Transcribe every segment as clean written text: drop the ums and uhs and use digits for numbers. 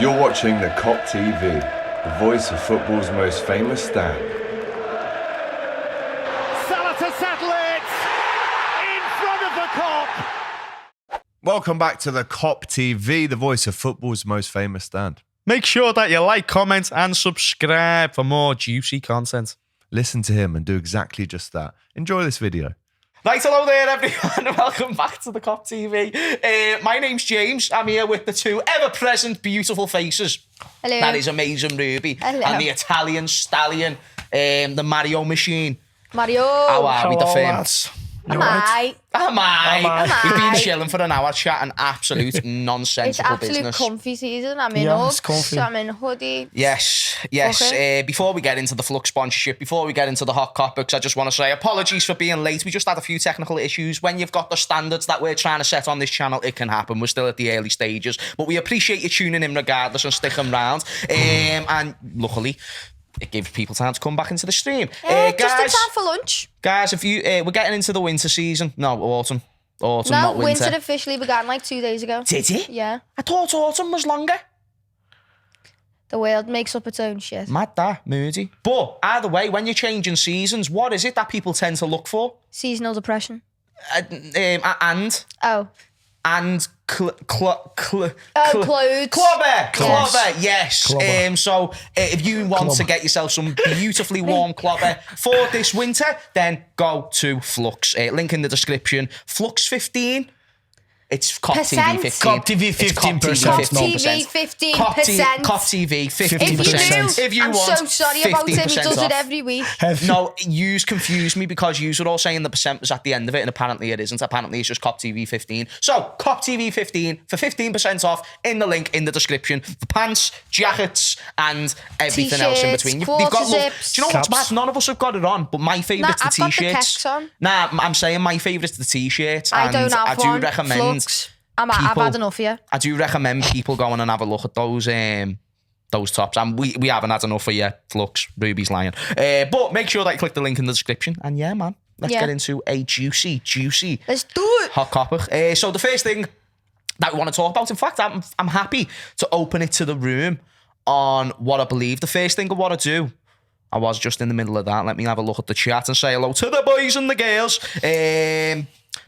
You're watching the Kop TV, the voice of football's most famous stand. Salah to settle it in front of the Kop. Welcome back to the Kop TV, the voice of football's most famous stand. Make sure that you like, comment, and subscribe for more juicy content. Listen to him and do exactly just that. Enjoy this video. Right, hello there, everyone, and welcome back to the Kop TV. My name's James. I'm here with the two ever-present beautiful faces. Hello. That is amazing Ruby. Hello. And the Italian stallion, the Mario machine. Mario. How are we, the Hello, fam? lads. Am I? Am I? We've been I? chilling for an hour chatting absolute It's nonsensical absolute business. comfy season. I'm in Yeah, it's Uggs, comfy. I'm in hoodie. Yes. Okay. Before we get into the Flux sponsorship, before we get into the hot Kopics, I just want to say apologies for being late. We just had a few technical issues. When you've got the standards that we're trying to set on this channel, it can happen. We're still at the early stages, but we appreciate you tuning in regardless and sticking around. And luckily, it gives people time to come back into the stream. Just in Guys, time for lunch. if you we're getting into the winter season. No, autumn. Autumn, No, not winter. winter officially began like 2 days ago. Did it? Yeah. I thought autumn was longer. The world makes up its own shit. Mad that, moody. But either way, when you're changing seasons, what is it that people tend to look for? Seasonal depression. And Oh. clothes. Clothes. Clobber, yes. Clobber. So if you want to get yourself some beautifully warm clobber for this winter, then go to Flux. Link in the description. Flux 15. It's Kop TV 15. Kop TV It's 15%. Kop no TV percent. 15%. Kop TV 15%. If you knew, I'm so sorry about him. He 15% does off. it every week. No, yous confused me because yous were all saying the percent was at the end of it, and apparently it isn't. Apparently it's just Kop TV 15. So, Kop TV 15 for 15% off in the link in the description. The pants, jackets, and everything else in T-shirts, between. quarter Do zips. you know what's Caps. mad? None of us have got it on, but my favourite's Nah, the I've got the t-shirts. kecks on. Nah, I'm saying my favourite's the t-shirts. I and don't have I do one. recommend Flux. I've people- had enough here. I do recommend people going and have a look at those tops. And we haven't had enough for you, Flux. Ruby's lying. But make sure that you click the link in the description. And yeah, man, let's Yeah. get into a juicy Let's do it. hot Kopic. So the first thing that we want to talk about, in fact, I'm happy to open it to the room on what I believe. The first thing I want to do, I was just in the middle of that. Let me have a look at the chat and say hello to the boys and the girls.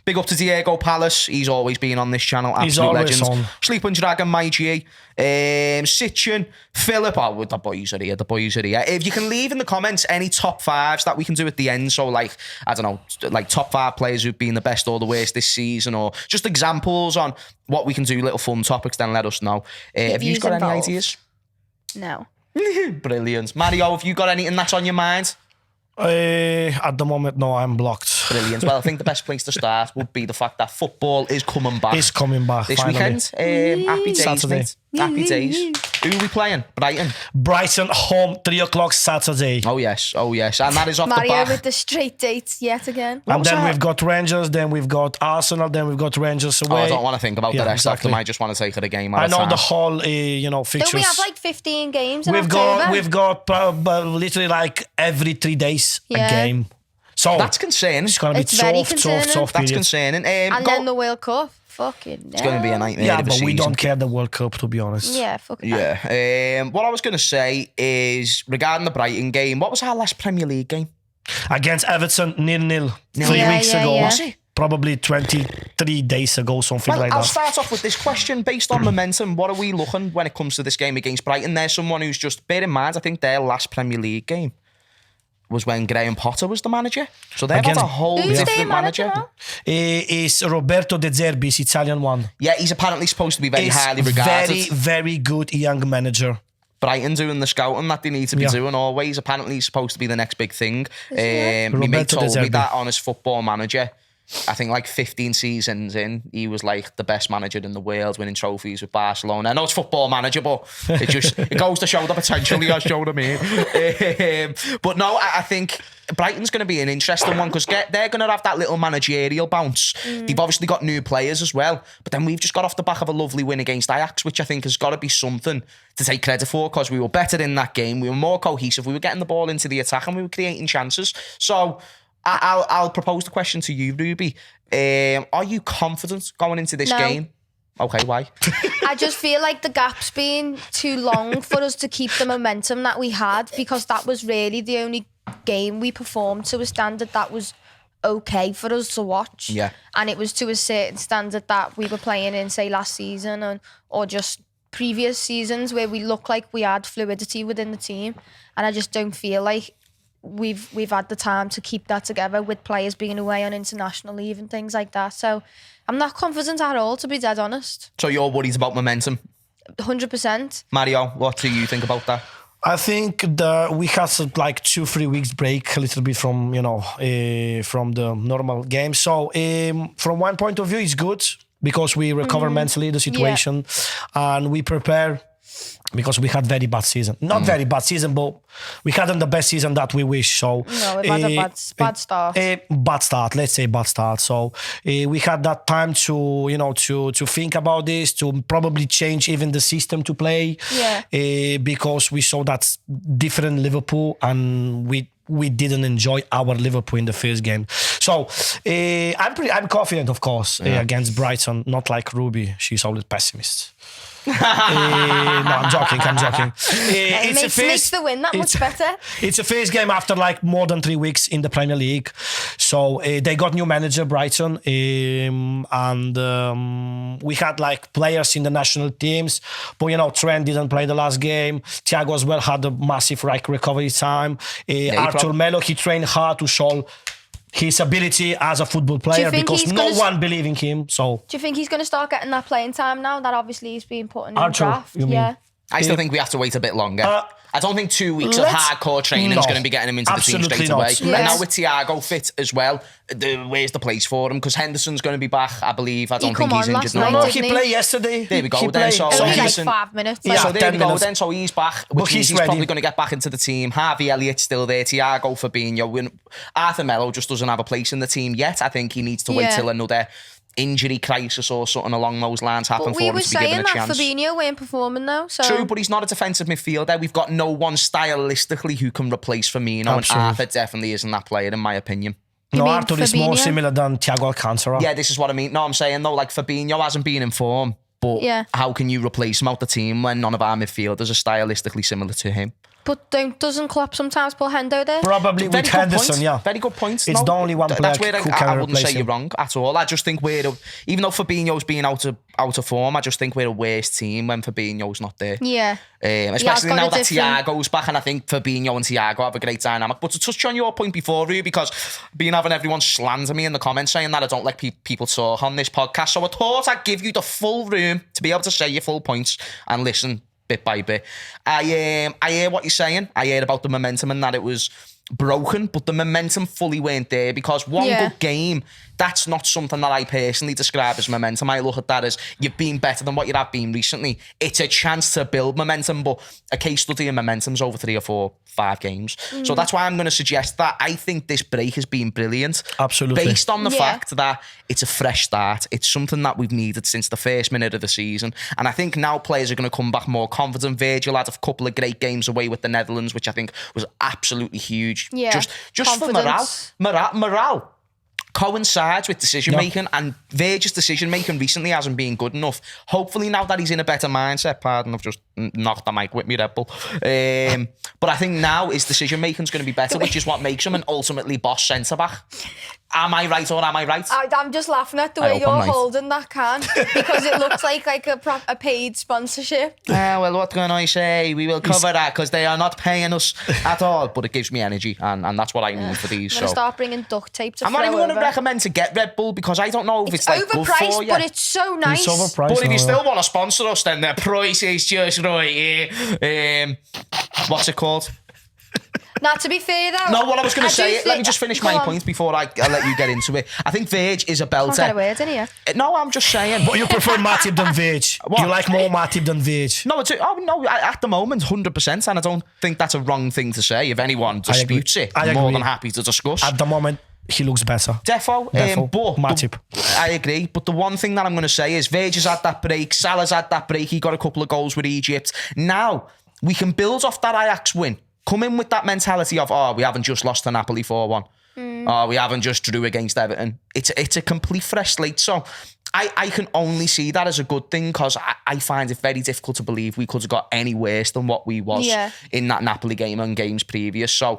Big up to Diego Palace. He's always been on this channel. Absolute He's always legend. on. Sleeping Dragon, my G. Sitchin, Philip. Oh, the boys are here. The boys are here. If you can leave in the comments any top fives that we can do at the end. So, like, I don't know, like top 5 players who've been the best or the worst this season, or just examples on what we can do, little fun topics, then let us know. Have you Views got any involved. ideas? No. Brilliant. Mario, have you got anything that's on your mind? At the moment, no, I'm blocked. Brilliant. Well, I think the best place to start would be the fact that football is coming back. It's coming back this finally. weekend. Happy days, Saturday. mate. Happy days. Who are we playing? Brighton. Brighton home, 3 o'clock Saturday. Oh, yes. Oh, yes. And that is off the Mario back. with the straight dates yet again. And was then that? we've got Rangers, then we've got Arsenal, then we've got Rangers Oh, away. I don't want to think about the Yeah, rest of exactly. them. I just want to take it a game at I a know time. the whole, Don't fixtures. we have like 15 games in we've October? got literally like every 3 days Yeah. a game. So That's concerning. it's gonna be It's very tough concerning. That's period. concerning. and then the World Cup. Fucking It's going to be a nightmare. Yeah, of a but we season. don't care the World Cup, to be honest. Yeah, fucking Yeah. What I was going to say is regarding the Brighton game, what was our last Premier League game? Against Everton, 0-0 3 Yeah, weeks yeah, ago. yeah. Was it? Probably 23 days ago, something Well, like I'll that. start off with this question. Based on momentum, what are we looking when it comes to this game against Brighton? There's someone who's just, bear in mind, I think their last Premier League game was when Graham Potter was the manager. So they've had Against- a whole Who's their different manager manager. now? Is Roberto De Zerbi's Italian one. Yeah, he's apparently supposed to be very He's highly regarded. very, very good young manager. Brighton doing the scouting that they need to be Yeah. doing always. Apparently he's supposed to be the next big thing. My mate Roberto De told me Zerbi. that on his football manager. I think like 15 seasons in, he was like the best manager in the world, winning trophies with Barcelona. I know it's football manager, but it goes to show the potential he has shown him here. But no, I think Brighton's going to be an interesting one because they're going to have that little managerial bounce. They've obviously got new players as well, but then we've just got off the back of a lovely win against Ajax, which I think has got to be something to take credit for because we were better in that game. We were more cohesive. We were getting the ball into the attack and we were creating chances. So I'll propose the question to you, Ruby. Are you confident going into this No. game? Okay, why? I just feel like the gap's been too long for us to keep the momentum that we had, because that was really the only game we performed to a standard that was okay for us to watch. Yeah. And it was to a certain standard that we were playing in, say, last season or just previous seasons where we looked like we had fluidity within the team. And I just don't feel like we've had the time to keep that together with players being away on international leave and things like that. So I'm not confident at all, to be dead honest. So you're worried about momentum? 100%. Mario, what do you think about that? I think we had like 2-3 weeks break, a little bit from from the normal game. So from one point of view, it's good because we recover mentally the situation and we prepare. Because we had very bad season. Not very bad season, but we hadn't the best season that we wish. So No, we've had a bad start. Bad start, let's say bad start. So we had that time to to think about this, to probably change even the system to play. Yeah. Because we saw that's different Liverpool and we didn't enjoy our Liverpool in the first game. So I'm confident, of course, against Brighton. Not like Ruby, she's always pessimist. No, I'm joking. It makes the win that much better. It's a first game after like more than 3 weeks in the Premier League. So they got new manager, Brighton. And we had like players in the national teams. But, Trent didn't play the last game. Thiago as well had a massive recovery time. Arthur Melo, he trained hard to show his ability as a football player because no one believed in him. So, do you think he's going to start getting that playing time now that obviously he's being put in the Arthur, draft? you mean? I still think we have to wait a bit longer. I don't think 2 weeks of hardcore training is going to be getting him into the team straight away. Yeah. And now with Thiago fit as well, where's the place for him? Because Henderson's going to be back, I believe. I don't think he's injured no more. He played yesterday. There we go then. So Only Henderson, like 5 minutes. Yeah, so there we go 10 minutes. then. So he's back, which means he's probably going to get back into the team. Harvey Elliott's still there. Thiago, Fabinho. Arthur Melo just doesn't have a place in the team yet. I think he needs to wait till another injury crisis or something along those lines happen for him to be given a chance. We were saying that Fabinho weren't performing though. So. True, but he's not a defensive midfielder. We've got no one stylistically who can replace Firmino, and Arthur definitely isn't that player in my opinion. No, Arthur is more similar than Thiago Alcantara. Yeah, this is what I mean. No, I'm saying though, like Fabinho hasn't been in form, but how can you replace him out the team when none of our midfielders are stylistically similar to him? But doesn't Klopp sometimes put Hendo there? Probably with Henderson, yeah. Very good point. It's the only one player that's where who can I wouldn't replace say him. you're wrong at all. I just think even though Fabinho's being out of form, I just think we're a worse team when Fabinho's not there. Yeah. Especially now that Thiago's back, and I think Fabinho and Thiago have a great dynamic. But to touch on your point before, Rue, because been having everyone slander me in the comments saying that I don't like people talk on this podcast, so I thought I'd give you the full room to be able to say your full points and listen bit by bit. I hear what you're saying. I hear about the momentum and that it was broken, but the momentum fully weren't there because one good game, that's not something that I personally describe as momentum. I look at that as you've been better than what you have been recently. It's a chance to build momentum, but a case study in momentum's over 3 or 4, 5 games. So that's why I'm going to suggest that I think this break has been brilliant. Absolutely. Based on the fact that it's a fresh start. It's something that we've needed since the first minute of the season. And I think now players are going to come back more confident. Virgil had a couple of great games away with the Netherlands, which I think was absolutely huge. Yeah. Just for morale coincides with decision making, and Virgil's decision making recently hasn't been good enough. Hopefully now that he's in a better mindset, pardon, I've just knocked the mic with me Red Bull. But I think now his decision making is going to be better, which is what makes him an ultimately boss centre back. Am I right or am I right? I'm just laughing at the way you're holding that can because it looks like a paid sponsorship. Well, what can I say? We will cover that because they are not paying us at all. But it gives me energy, and that's what I need for these. I'm going to start bringing duct tape to I'm not even going to recommend to get Red Bull because I don't know if it's like good for overpriced, you. but it's so nice. It's overpriced. But if you still want to sponsor us, then the price is just right here. What's it called? Now, to be fair though, No, what I was going to say, let me just finish my Go on. point before I let you get into it. I think Verge is a Can't get a belter. word in here. No, I'm just saying. But you prefer Matip than Virg. What? You like more Matip than Virg. No, at the moment, 100%, and I don't think that's a wrong thing to say. If anyone disputes it, I'm more than happy to discuss. At the moment, he looks better. Defo, but Matip. I agree. But the one thing that I'm going to say is Virgil's had that break, Salah's had that break, he got a couple of goals with Egypt. Now, we can build off that Ajax win. Come in with that mentality of, we haven't just lost to Napoli 4-1. We haven't just drew against Everton. It's a complete fresh slate. So I can only see that as a good thing because I find it very difficult to believe we could have got any worse than what we was in that Napoli game and games previous. So,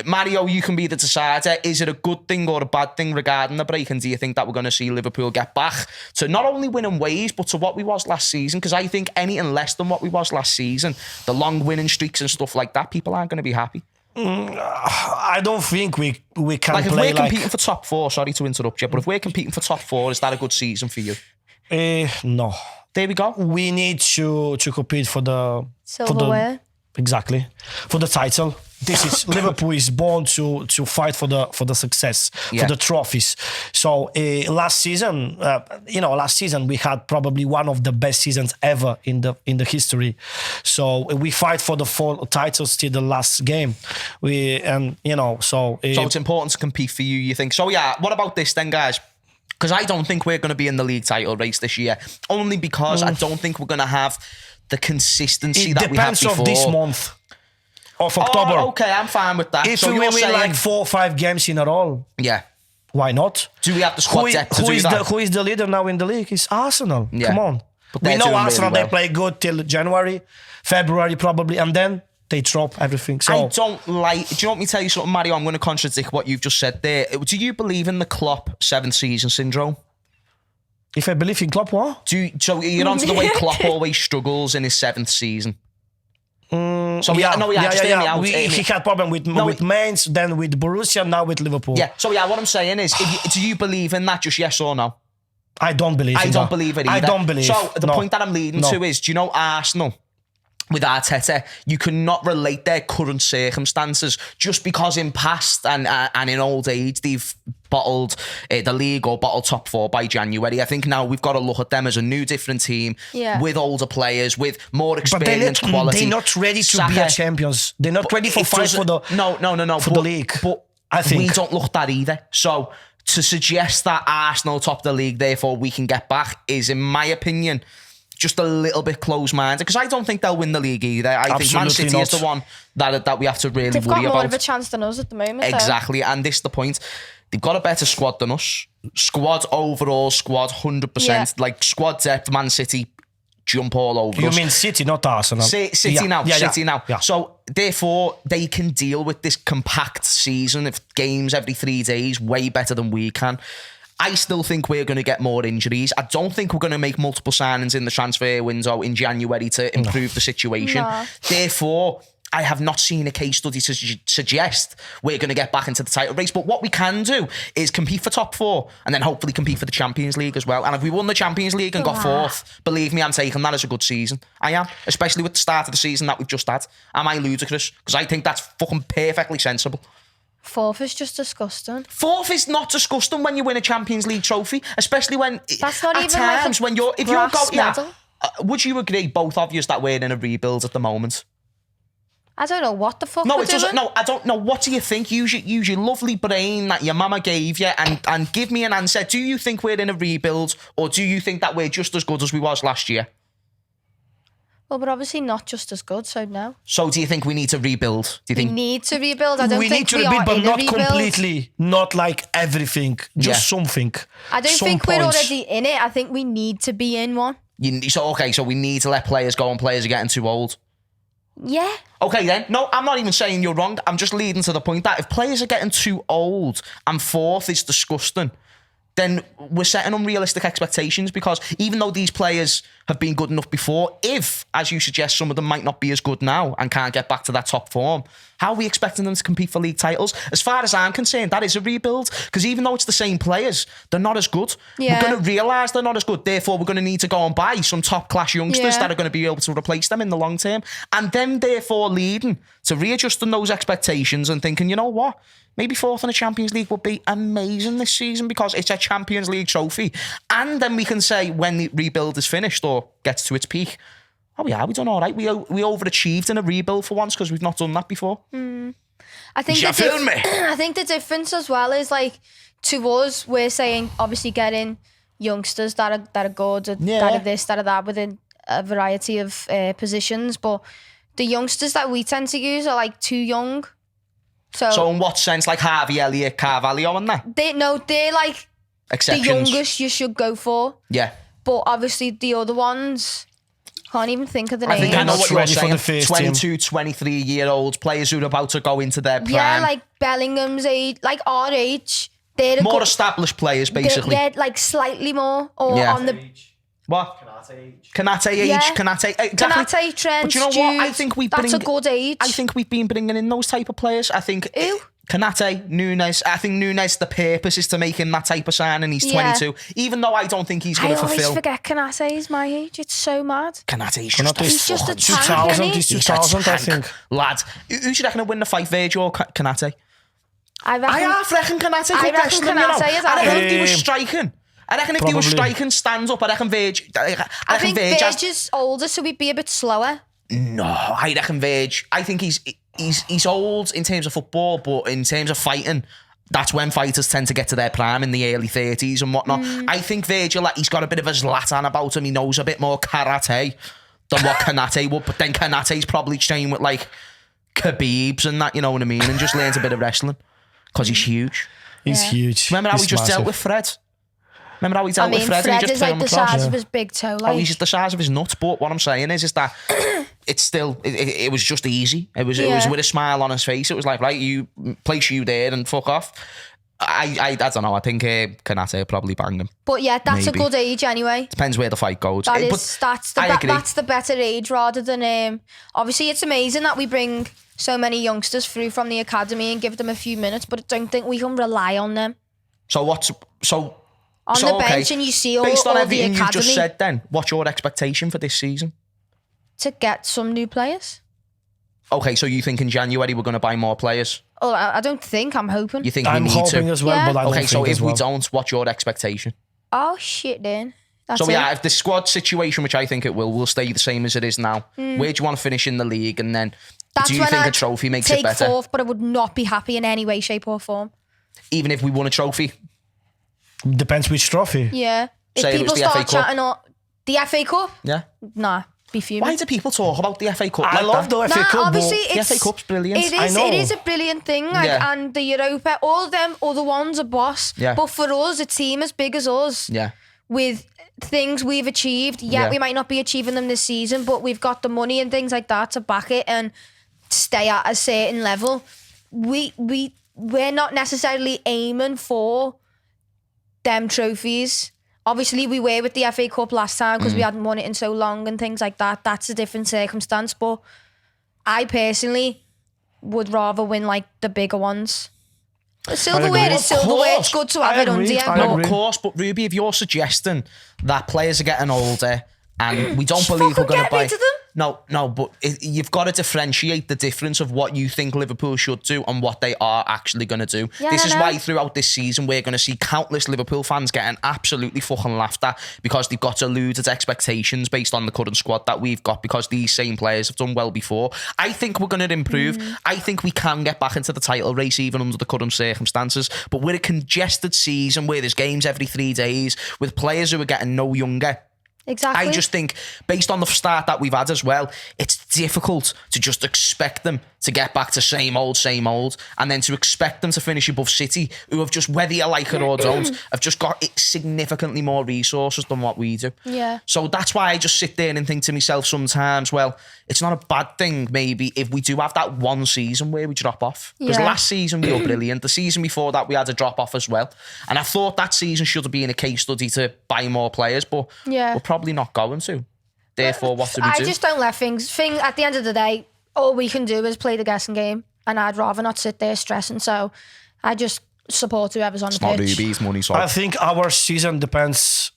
Mario, you can be the decider. Is it a good thing or a bad thing regarding the break? And do you think that we're going to see Liverpool get back to not only winning ways, but to what we was last season? Because I think anything less than what we was last season, the long winning streaks and stuff like that, people aren't going to be happy. I don't think we can Like if play we're competing for top four, sorry to interrupt you, but if we're competing for top four, is that a good season for you? No. There we go. We need to compete for the Silverware. Exactly, for the title. This is Liverpool is born to fight for the success, for the trophies. So last season we had probably one of the best seasons ever in the history. So we fight for the 4 titles till the last game. So it's important to compete for you. You think so? Yeah. What about this then, guys? Because I don't think we're going to be in the league title race this year. Only because I don't think we're going to have the consistency that we had before. It depends of this month. Of October. Oh, okay, I'm fine with that. If so we win saying, like 4 or 5 games in a row, why not? Do we have the squad depth to do that? Who is the leader now in the league? It's Arsenal. Yeah. Come on. But we know Arsenal, really well. they play good till January, February probably, and then they drop everything. So I don't like... Do you want me to tell you something, Mario? I'm going to contradict what you've just said there. Do you believe in the Klopp 7th season syndrome? If I believe in Klopp, what? So you're onto the way Klopp always struggles in his 7th season. So he had problem with Mainz, then with Borussia, now with Liverpool. Yeah. So what I'm saying is, do you believe in that? Just yes or no? I don't believe. I don't believe it either. I don't believe. So the point that I'm leading to is, do you know Arsenal? With Arteta, you cannot relate their current circumstances just because in past and in old age they've bottled the league or bottled top 4 by January. I think now we've got to look at them as a new, different team with older players, with more experience, quality. They're not ready to be a champions. They're not ready for fight for the the league. But I think we don't look that either. So to suggest that Arsenal top the league, therefore we can get back, is, in my opinion, just a little bit close-minded, because I don't think they'll win the league either. I think Man City is the one that we have to really worry about. They've got more of a chance than us at the moment. Exactly, and this is the point. They've got a better squad than us. Overall squad, 100%. Yeah. Like squad depth, Man City jump all over us. You mean City, not Arsenal? City now. Yeah. So therefore, they can deal with this compact season of games every 3 days way better than we can. I still think we're going to get more injuries. I don't think we're going to make multiple signings in the transfer window in January to improve the situation. No. Therefore, I have not seen a case study to suggest we're going to get back into the title race. But what we can do is compete for top 4 and then hopefully compete for the Champions League as well. And if we won the Champions League and got 4th, believe me, I'm taking that as a good season. I am, especially with the start of the season that we've just had. Am I ludicrous? Because I think that's fucking perfectly sensible. 4th is just disgusting. 4th is not disgusting when you win a Champions League trophy, especially when that's not at even times like when if you're medal. Would you agree, both of you, that we're in a rebuild at the moment? I don't know what the fuck. No, we're it doesn't. doing. No, I don't know. What do you think? Use your lovely brain that your mama gave you, and give me an answer. Do you think we're in a rebuild, or do you think that we're just as good as we was last year? Well, we're obviously not just as good, so no. So do you think we need to rebuild? Do you think we need to rebuild? I don't we think need to we rebuild, are but in not a rebuild. completely, not like everything, just something. I don't Some think points. we're already in it. I think we need to be in one. So we need to let players go, and players are getting too old. Yeah. Okay then. No, I'm not even saying you're wrong. I'm just leading to the point that if players are getting too old and 4th is disgusting, then we're setting unrealistic expectations, because even though these players have been good enough before, if, as you suggest, some of them might not be as good now and can't get back to that top form, how are we expecting them to compete for league titles? As far as I'm concerned, that is a rebuild, because even though it's the same players, they're not as good. Yeah. We're going to realise they're not as good. Therefore, we're going to need to go and buy some top-class youngsters that are going to be able to replace them in the long term. And then, therefore, leading to readjusting those expectations and thinking, you know what? Maybe 4th in the Champions League would be amazing this season, because it's a Champions League trophy. And then we can say, when the rebuild is finished or gets to its peak, oh yeah, we've done all right. We overachieved in a rebuild for once, because we've not done that before. I think I think the difference as well is, like, to us, we're saying obviously getting youngsters that are good, that are this, that are that, within a variety of positions. But the youngsters that we tend to use are like too young. So in what sense? Like Harvey Elliott, Carvalho and that? they're like Exceptions. youngest you should go for. Yeah. But obviously the other ones, can't even think of the I think names. I know Not what you're ready for saying. the first 22, 23-year-olds, players who are about to go into their prime. Yeah, like Bellingham's age, like our age. They're a more good, established players, basically. yeah, like slightly more. Or Yeah. on the What? Kanate age. Yeah. Kanate. Exactly. Kanate, Trent, But you know what? I Jude, think we that's a good age. I think we've been bringing in those type of players. I think Who? Kanate, Nunes. I think Nunes, the purpose is to make him that type of signing. He's Yeah. 22. Even though I don't think he's going I to always fulfill. forget Kanate is my age. It's so mad. Kanate's just a He's just a fucking tank, 2000, isn't he? he's He's a 2000, I tank, think. lad. Who do you reckon will win the fight, Virgil or Kanate? I reckon. I half reckon Kanate I could reckon wrestle him, you know. Kanate is I reckon if they were Um, striking. I reckon if they were probably. striking stands up, I reckon Virg. I think Virg has- Verge is older, so he'd be a bit slower. No, I reckon Virg. I think he's old in terms of football, but in terms of fighting, that's when fighters tend to get to their prime in the early 30s and whatnot. I think Virgil, he's got a bit of a Zlatan about him. He knows a bit more karate than what Kanate would, but then Kanate's probably trained with like Khabibs and that, you know what I mean, and just learns a bit of wrestling because he's huge. He's huge. Remember how He's he just dealt massive. with Fred? Remember how he I dealt mean, with Fred and he Fred just is threw like him the across? size of his big toe. Oh, Like, he's just the size of his nuts. But what I'm saying is that it's still, it was just easy. It was Yeah. with a smile on his face. It was like, right, you place you there and fuck off. I don't know. I think Kanate will probably bang them. but yeah, that's Maybe. a good age anyway. Depends where the fight goes. That But is, that's I agree. that's the better age rather than obviously it's amazing that we bring so many youngsters through from the academy and give them a few minutes, but I don't think we can rely on them So on the bench. And you see all, based on all the everything you've academy just said, then what's your expectation for this season? to get some new players. Okay, so you think in January we're going to buy more players? Oh, I don't think. I'm hoping. You think I'm we need hoping to? as well, Yeah. but I don't Okay, think so as if well. we don't, what's your expectation? Oh shit, then. That's So it. yeah, if the squad situation, which I think it will stay the same as it is now. Where do you want to finish in the league, and then That's do you when think a I'd trophy makes it take better? fourth, but I would not be happy in any way, shape, or form. Even if we won a trophy, Depends which trophy. Yeah. If Say it was people the start FA Cup. chatting on the FA Cup, yeah. nah, be fuming. Why do people talk about the FA Cup? I like love that? the FA Nah, Cup, obviously but The it's FA Cup's brilliant. It I is. know. It is a brilliant thing, like, Yeah. and the Europa, all them other ones are boss. Yeah. But for us, a team as big as us, Yeah. with things we've achieved, Yeah. we might not be achieving them this season, but we've got the money and things like that to back it and stay at a certain level. We're not necessarily aiming for them trophies. Obviously, we were with the FA Cup last time because we hadn't won it in so long and things like that. That's a different circumstance. But I personally would rather win like the bigger ones. The silverware agree. is silverware. It's good to have I it under agree. you. I but agree. Of course, but Ruby, if you're suggesting that players are getting older and we don't believe we're fucking going to get buy... rid of them. No, but you've got to differentiate the difference of what you think Liverpool should do and what they are actually going to do. Yeah, This I is know. why throughout this season we're going to see countless Liverpool fans getting absolutely fucking laughed at because they've got deluded expectations based on the current squad that we've got because these same players have done well before. I think we're going to improve. I think we can get back into the title race even under the current circumstances. But we're a congested season where there's games every 3 days with players who are getting no younger. Exactly. I just think, based on the start that we've had as well, it's difficult to just expect them to get back to same old, and then to expect them to finish above City, who have just, whether you like it or don't, have just got significantly more resources than what we do. Yeah. So that's why I just sit there and think to myself sometimes, well, it's not a bad thing maybe if we do have that one season where we drop off. Because Yeah. last season we were brilliant. The season before that we had a drop off as well. And I thought that season should have been a case study to buy more players, but Yeah. we're probably not going to. Therefore, what do we I do? just don't let things at the end of the day, all we can do is play the guessing game, and I'd rather not sit there stressing. So I just support whoever's on the Not pitch. Ruby's money, so I think our season depends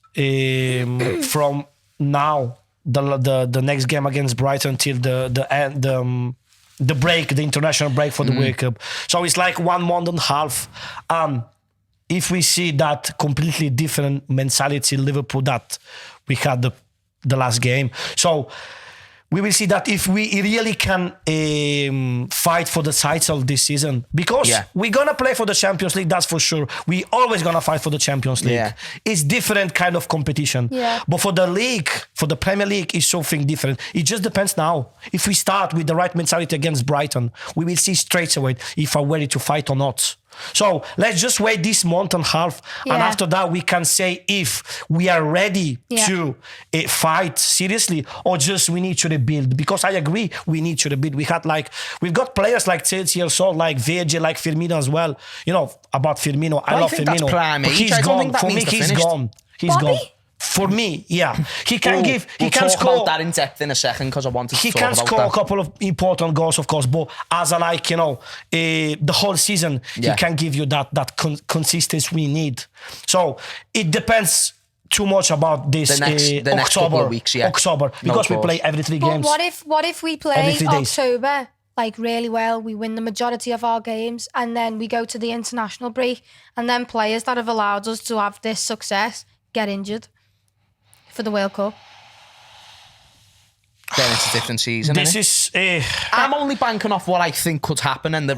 from now, the next game against Brighton till the end, the break, the international break for the World Cup. So it's like 1 month and a half. If we see that completely different mentality in Liverpool that we had the last game, so we will see that if we really can fight for the title this season, because we're gonna play for the Champions League, that's for sure. We always gonna fight for the Champions League. Yeah. It's different kind of competition. Yeah. But for the league, for the Premier League, it's something different. It just depends now. If we start with the right mentality against Brighton, we will see straight away if we're ready to fight or not. So let's just wait this month and a half, and Yeah. after that we can say if we are ready to fight seriously or just we need to rebuild. Because I agree, we need to rebuild. We've got players like 30 years old, like Virgil, like Firmino as well. You know about Firmino. I love think that's Firmino, prime but age. he's I don't gone. think that For me, means they're he's finished. gone. He's Bobby? gone. For me, yeah, he can give. He We'll can talk score. about that in depth in a second because I wanted to He talk can about score that. a couple of important goals, of course, but as I like, the whole season, Yeah. he can give you that consistency we need. So it depends too much about this The next couple October, of weeks, yeah. October, because we course. play every 3 But games. what if we Every play 3 days. October like really well, we win the majority of our games, and then we go to the international break, and then players that have allowed us to have this success get injured for the World Cup? Then it's a different season. This innit? is I'm only banking off what I think could happen, and the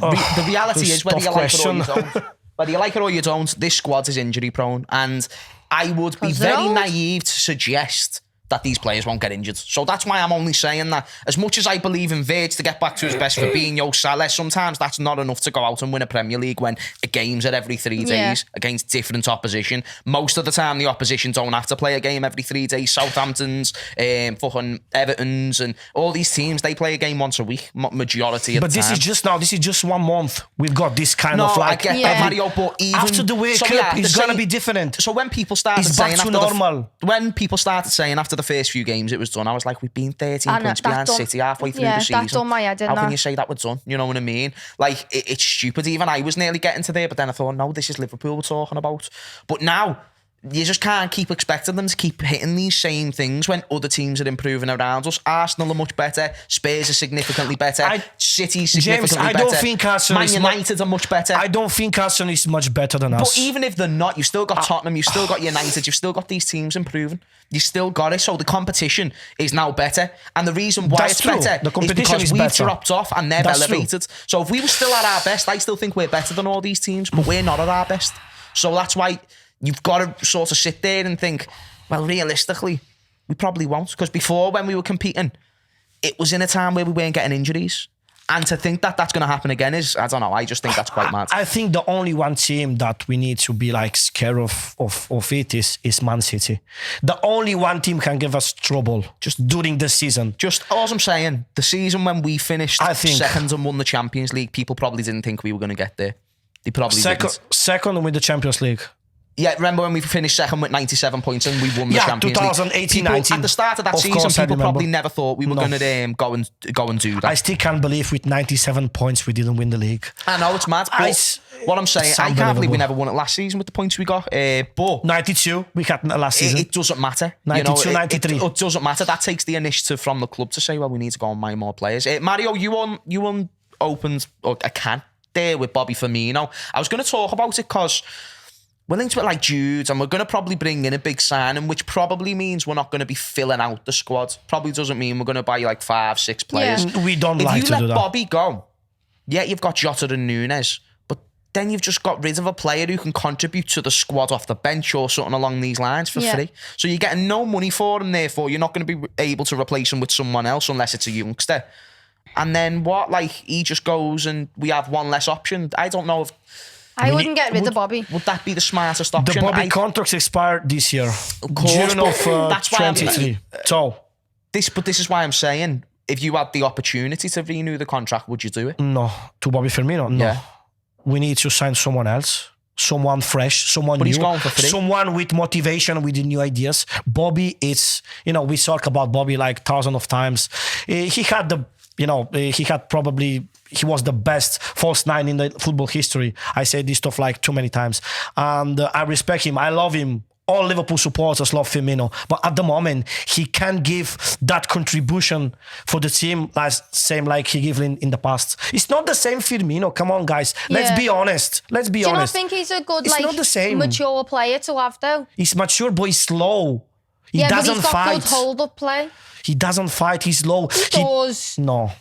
reality this is whether tough you like it or question. you don't. Whether you like it or you don't, this squad is injury prone, and I would be 'Cause they're very old. naive to suggest that these players won't get injured. So that's why I'm only saying that. As much as I believe in Virg to get back to his best, Fabinho, Salah, sometimes that's not enough to go out and win a Premier League when a game's at every 3 Yeah. days against different opposition. Most of the time, the opposition don't have to play a game every 3 days. Southampton's, fucking Everton's, and all these teams, they play a game once a week, majority of but the this time. is just now. This is just 1 month. We've got this kind No, of like I get Yeah. that, Mario, but even after the World Cup, yeah, it's the gonna same- be different. So when people started It's back saying to after normal. when people started saying after the first few games it was done, I was like, we've been 13 I know, points that behind done- City halfway through yeah, the season. that done my head in How can that. you say that we're done? You know what I mean? Like it's stupid. Even I was nearly getting to there, but then I thought, no, this is Liverpool we're talking about. But now you just can't keep expecting them to keep hitting these same things when other teams are improving around us. Arsenal are much better. Spurs are significantly better. City's significantly I better. don't think Arsenal Man is United are much better. I don't think Arsenal is much better than us. But even if they're not, you've still got Tottenham, you've still got United, you've still got these teams improving. You still got it. So the competition is now better. And the reason why That's it's true. better The competition is because is we've better. dropped off and they've That's true. elevated. So if we were still at our best, I still think we're better than all these teams, but we're not at our best. So that's why you've got to sort of sit there and think, well, realistically, we probably won't. Because before, when we were competing, it was in a time where we weren't getting injuries. And to think that that's going to happen again is, I don't know, I just think that's quite mad. I think the only one team that we need to be like scared of it is Man City. The only one team can give us trouble just during the season. Just all I'm saying, the season when we finished I think- second and won the Champions League, people probably didn't think we were going to get there. They probably didn't. Second with the Champions League. Yeah, remember when we finished second with 97 points and we won the Yeah, Champions 2018, League? People, 19. at the start of that Of season, course, I people probably remember. never thought we were No. going to go and do that. I still can't believe with 97 points we didn't win the league. I know it's mad, but what I'm saying, it's I can't believe we unbelievable. never won it last season with the points we got. But 92 we had last season. it doesn't matter. 92, it 93. It doesn't matter. That takes the initiative from the club to say, well, we need to go and buy more players. Mario, you opened a can there with Bobby Firmino. I was going to talk about it because we're linked to it like Jude, and we're going to probably bring in a big signing, which probably means we're not going to be filling out the squad. Probably doesn't mean we're going to buy like 5-6 players. Yeah. We don't If like you to let do that. Bobby go, yeah, you've got Jota and Nunes, but then you've just got rid of a player who can contribute to the squad off the bench or something along these lines for Yeah. free. So you're getting no money for him, therefore you're not going to be able to replace him with someone else unless it's a youngster. And then what? Like, he just goes and we have one less option. I don't know if... I wouldn't get rid of Bobby. Would that be the smartest The option? Bobby contracts expired this year, course, June but of that's why I'm- 23. So This is why I'm saying, if you had the opportunity to renew the contract, would you do it? no, to Bobby Firmino, no. Yeah. We need to sign someone else, someone fresh, someone But new, he's going for free. someone with motivation, with new ideas. Bobby is, we talk about Bobby like thousands of times. He had the, he had probably. He was the best false nine in the football history. I say this stuff like too many times. And I respect him. I love him. All Liverpool supporters love Firmino. But at the moment, he can't give that contribution for the team same like he gave in the past. It's not the same Firmino. Come on, guys. Let's Yeah. be honest. Let's be Do you not honest. think he's a good, It's not the same. mature player to have though? He's mature, but he's slow. He Yeah, but doesn't he's got fight. good hold-up play. He doesn't fight. He's slow. He does. No.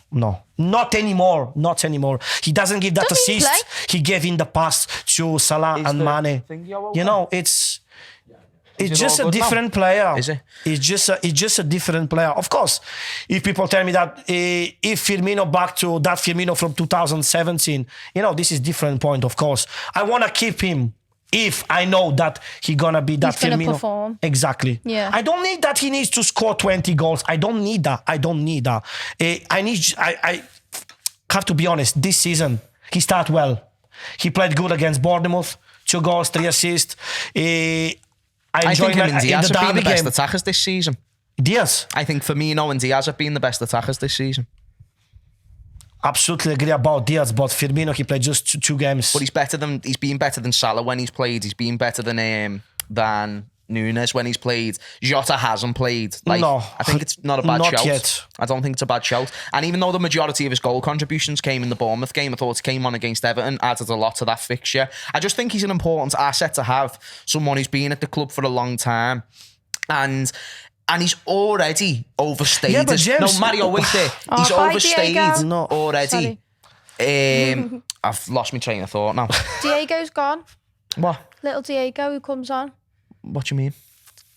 Not anymore. Not anymore. He doesn't give that Does he assist play? he gave in the past to Salah and the Mane. thing, yo, okay? It's... It's just a different player. Is it? It's just a different player. Of course, if people tell me that if Firmino back to that Firmino from 2017, this is different point. Of course, I want to keep him if I know that he gonna be that He's gonna Firmino. perform. Exactly. Yeah. I don't need that he needs to score 20 goals. I don't need that. I have to be honest. This season he started well. He played good against Bournemouth. 2 goals, 3 assists. I think him and Diaz have been the best game. attackers this season. Diaz. I think Firmino and Diaz have been the best attackers this season. Absolutely agree about Diaz, but Firmino, he played just 2 games. But he's been better than Salah when he's played. He's been better than Nunes when he's played. Jota hasn't played. No, I think it's not a bad not shout. yet. I don't think it's a bad shout. And even though the majority of his goal contributions came in the Bournemouth game, I thought he came on against Everton, added a lot to that fixture. I just think he's an important asset to have, someone who's been at the club for a long time. And he's already overstayed. Yeah, but James, no, Mario, wait there. He's bye, overstayed Diego. No. already. I've lost my train of thought now. Diego's gone. What? Little Diego who comes on. What do you mean?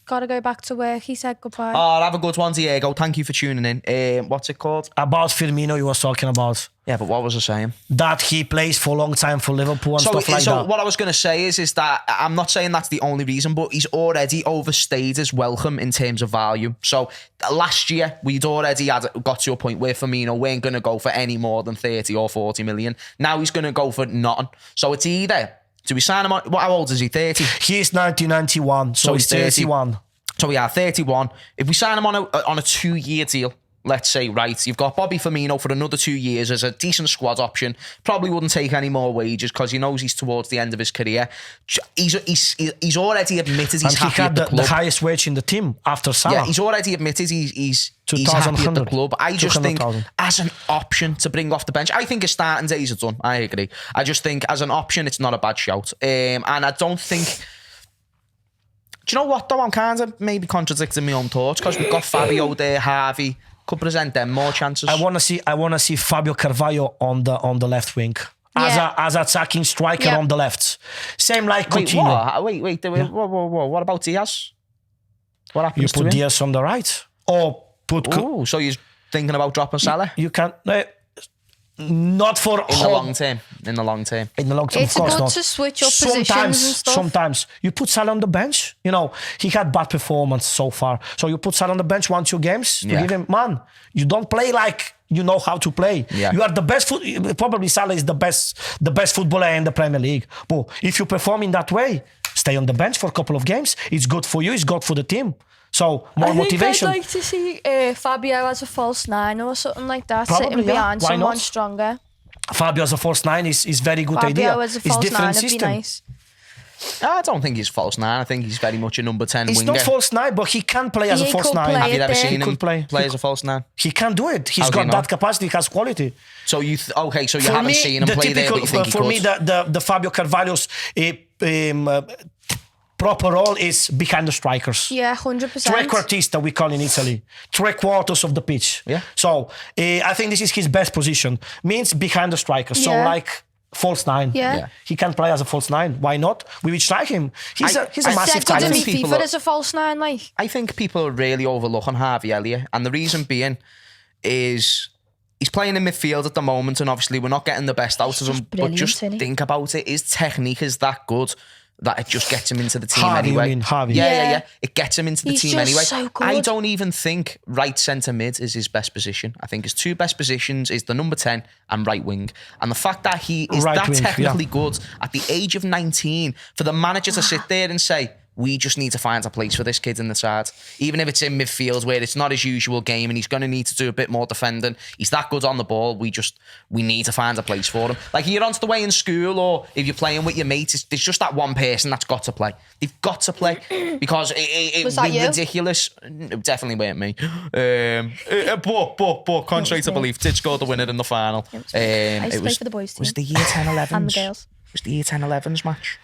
Gotta go back to work. He said goodbye. Oh, have a good one, Diego. Thank you for tuning in. What's it called? About Firmino, you was talking about. Yeah, but what was I saying? That he plays for a long time for Liverpool and stuff like that. What I was going to say is that I'm not saying that's the only reason, but he's already overstayed his welcome in terms of value. So last year, we'd already got to a point where Firmino weren't going to go for any more than 30 or 40 million. Now he's going to go for nothing. So it's either... Do we sign him on? How old is he? 30? He is 1991, so he's 31. So we are 31. If we sign him on a 2-year deal, let's say, right, you've got Bobby Firmino for another 2 years as a decent squad option. Probably wouldn't take any more wages because he knows he's towards the end of his career. He's already admitted he's happy at the club. The highest wage in the team after Salah. Yeah, he's already admitted he's happy at the club. I just think as an option to bring off the bench, I think his starting days are done. I agree. I just think as an option, it's not a bad shout. And I don't think... Do you know what though? I'm kind of maybe contradicting my own thoughts because we've got Fabio there, Harvey. Could present them more chances. I want to see Fabio Carvalho on the left wing. As attacking striker on the left. Same like Coutinho. Wait. Whoa. What about Diaz? What happens You to put him? Diaz on the right. Or put... Oh, so you're thinking about dropping Salah? You can... not for... In the long term. In the long term, It's of course good not. to switch up positions and stuff. Sometimes you put Salah on the bench. He had bad performance so far. So you put Salah on the bench 1-2 games to give him, man, you don't play like you know how to play. Yeah. You are the best. Probably Salah is the best footballer in the Premier League. But if you perform in that way, stay on the bench for a couple of games. It's good for you. It's good for the team. So more motivation. I'd like to see Fabio as a false 9 or something like that, Probably, sitting behind Why someone not? stronger. Fabio as a false 9 is very good idea. Fabio as a It's false 9 different would be system. nice. I don't think he's false 9. I think he's very much a number 10 He's winger. not false 9, but he can play as a He false could 9. play Have you ever there. seen He him could play. as a false 9? He can do it. He's How do got you know? that capacity. He has quality. So you haven't seen him the play there, but you think he for could? me, the Fabio Carvalho's proper role is behind the strikers. Yeah, 100%. Trequartista, we call in Italy. 3/4 of the pitch. Yeah. So I think this is his best position. Means behind the strikers. So Yeah. like false 9. Yeah. He can play as a false 9. Why not? We would strike him. He's a massive Said good in talent. me People FIFA are- as a false 9, like. I think people are really overlooking Harvey Elliott, and the reason being is he's playing in midfield at the moment, and obviously we're not getting the best out of him. But brilliant, just isn't he? think about it: his technique is that good that it just gets him into the team Harvey, anyway. you mean Harvey? Yeah. It gets him into the He's team just anyway. so good. I don't even think right centre mid is his best position. I think his 2 best positions is the number 10 and right wing. And the fact that he is Right that wing, technically good at the age of 19, for the manager to sit there and say, we just need to find a place for this kid in the side. Even if it's in midfield where it's not his usual game and he's going to need to do a bit more defending. He's that good on the ball. We need to find a place for him. Like you're on the way in school or if you're playing with your mates, there's just that one person that's got to play. They've got to play because it Was that would be you? ridiculous. It definitely weren't me. But contrary to belief, did score the winner in the final. I used to play for the boys team. Was the year 10-11s. And the girls. Was the year 10-11s match?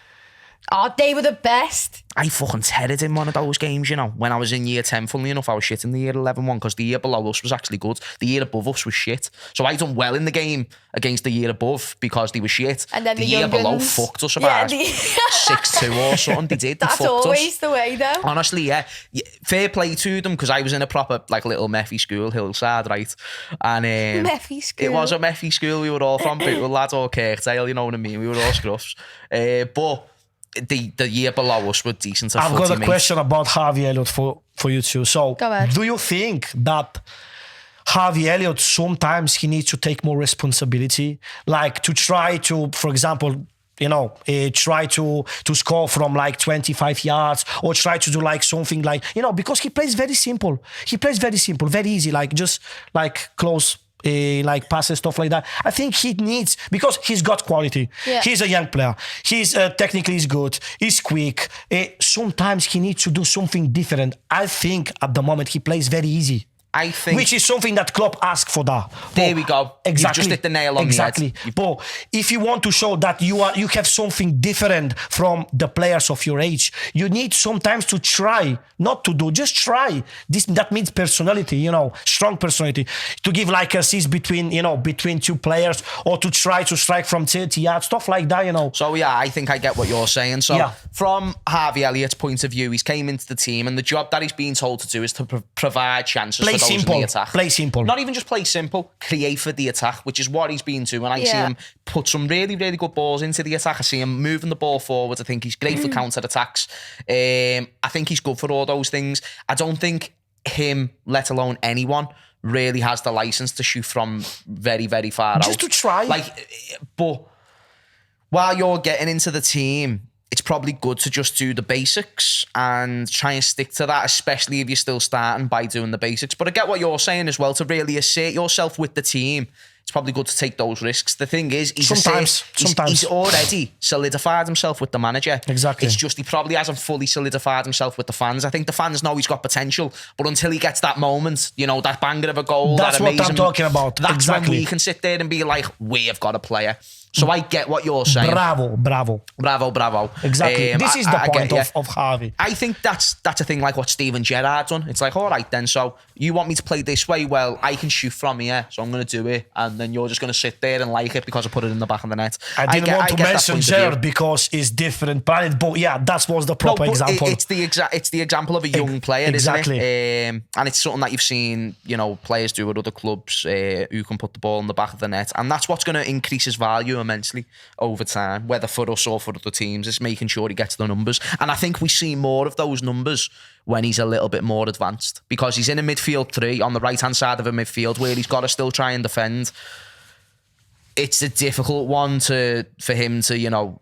Oh, they were the best. I fucking teared in one of those games, you know. When I was in year 10, funnily enough, I was shit in the year 11 one because the year below us was actually good. The year above us was shit. So I done well in the game against the year above because they were shit. And then the year young below guns. fucked us about 6-2 or something. They did. They That's fucked always us. the way, though. Honestly, yeah. Fair play to them because I was in a proper like little Meffy school, Hillside, right? And Meffy school. It was a Meffy school. We were all from Bootle, lads, or Kirkdale, you know what I mean? We were all scruffs. But the year below us were decent. I've got a question about Harvey Elliott for you two. So, Go ahead. do you think that Harvey Elliott sometimes he needs to take more responsibility, like to try to, for example, you know, try to score from like 25 yards or try to do like something like, you know, because he plays very simple. He plays very simple, very easy, like just like close. Like passes, stuff like that. I think he needs, because he's got quality. Yeah. He's a young player. He's technically he's good. He's quick. Sometimes he needs to do something different. I think at the moment he plays very easy. I think, which is something that Klopp asked for that. There we go. Exactly. You just hit the nail on the head. But if you want to show that you have something different from the players of your age, you need sometimes to try, not to do, just try. That means personality, you know, strong personality. To give like assist between two players, or to try to strike from 30 yards, stuff like that, you know. So yeah, I think I get what you're saying. So from Harvey Elliott's point of view, he's came into the team and the job that he's been told to do is to provide chances for those in the attack. Play simple. Not even just play simple, create for the attack, which is what he's been doing. I see him put some really, really good balls into the attack. I see him moving the ball forward. I think he's great for counter-attacks. I think he's good for all those things. I don't think him, let alone anyone, really has the license to shoot from very, very far out. Just to try. But while you're getting into the team, it's probably good to just do the basics and try and stick to that, especially if you're still starting by doing the basics. But I get what you're saying as well, to really assert yourself with the team. It's probably good to take those risks. The thing is, sometimes he's already solidified himself with the manager. Exactly. It's just he probably hasn't fully solidified himself with the fans. I think the fans know he's got potential, but until he gets that moment, you know, that banger of a goal, that's that amazing, what I'm talking about. That's when we can sit there and be like, we have got a player. So I get what you're saying. Bravo. Exactly. This is the point of Harvey. I think that's a thing like what Steven Gerrard's done. It's like, all right then, so you want me to play this way? Well, I can shoot from here, so I'm going to do it. And then you're just going to sit there and like it because I put it in the back of the net. I didn't want to mention Gerrard because it's different planet, but yeah, that was the proper example. It's the example of a young player, exactly. Isn't it? And it's something that you've seen, you know, players do at other clubs who can put the ball in the back of the net. And that's what's going to increase his value immensely over time, whether for us or for other teams, is making sure he gets the numbers. And I think we see more of those numbers when he's a little bit more advanced, because he's in a midfield three on the right hand side of a midfield where he's got to still try and defend. It's a difficult one for him to, you know,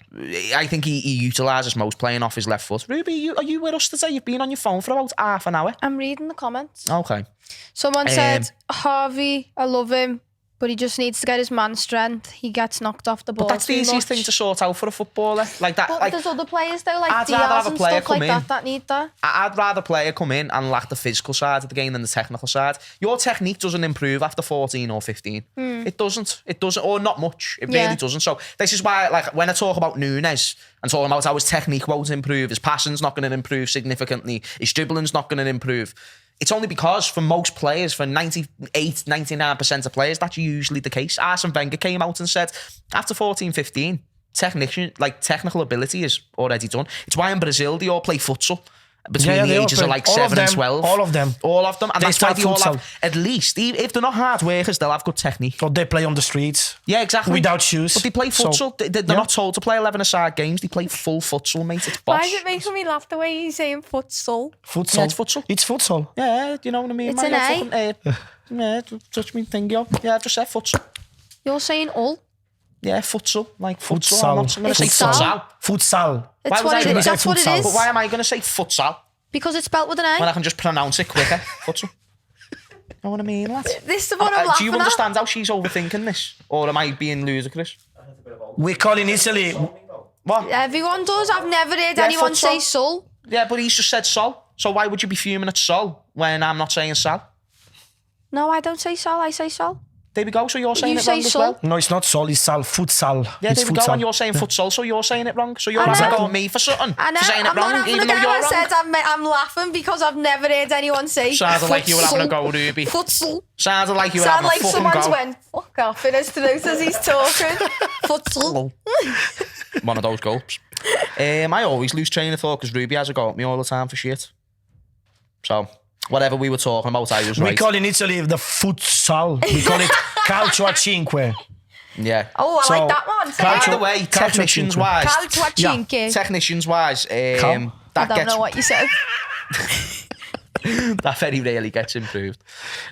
I think he utilises most playing off his left foot. Ruby, are you with us today? You've been on your phone for about half an hour. I'm reading the comments. Okay. Someone said, Harvey, I love him, but he just needs to get his man strength. He gets knocked off the ball. But that's the easiest thing to sort out for a footballer. Like that. But like, there's other players though, like I'd rather Diaz have a and player stuff like come that need that. I'd rather a player come in and lack the physical side of the game than the technical side. Your technique doesn't improve after 14 or 15. It doesn't, or not much. It really doesn't. So this is why, like, when I talk about Nunes and talking about how his technique won't improve, his passing's not going to improve significantly, his dribbling's not going to improve. It's only because for most players, for 98, 99% of players, that's usually the case. Arsene Wenger came out and said, after 14, 15, technical ability is already done. It's why in Brazil, they all play futsal between the ages of like 7 and 12. All of them. And that's why they all have, at least, if they're not hard workers, they'll have good technique. Or they play on the streets. Yeah, exactly. Without shoes. But they play futsal. So, they're not told to play 11-a-side games. They play full futsal, mate. It's boss. Why is it making me laugh the way he's saying futsal? Futsal. Yeah, it's futsal. It's futsal. Yeah, you know what I mean? It's an A. Yeah, touch me thing, yo. Yeah, I just said futsal. You're saying all? Yeah, futsal. Like futsal. Futsal. I'm not going to say futsal. Futsal. That's what it is. But why am I going to say futsal? Because it's spelt with an A. When I can just pronounce it quicker. Futsal. You know what I mean, lad? This is what I'm laughing do you understand how she's overthinking this? Or am I being ludicrous? We call in Italy... What? Everyone does. I've never heard anyone futsal. say sol. Yeah, but he's just said sol. So why would you be fuming at sol when I'm not saying sol? No, I don't say sol. I say sol. There we go. So you're saying You it say wrong as sol. well. No, it's not sol, it's sal, futsal. Yeah, it's there we go. futsal. And you're saying futsal, so you're saying it wrong. So you're I having a know. go at me for something. I know, For saying it I'm wrong, not having even a though go. you're I wrong. said I'm laughing because I've never heard anyone say Sounded like you were having a go, futsal. Ruby. Futsal. Sounded like you were Sound having like a fucking someone's go. went fuck off in his throat as he's talking. Futsal. One of those gulps. I always lose train of thought because Ruby has a go at me all the time for shit. So, whatever we were talking about, I was We right. call in Italy the futsal. We call it calcio a cinque. Yeah. Oh, I So, like that one. Say By Calcio- it. the way, Calcio technicians cinque. wise, Calcio a cinque. technicians wise, I that don't gets know what you said. that very rarely gets improved.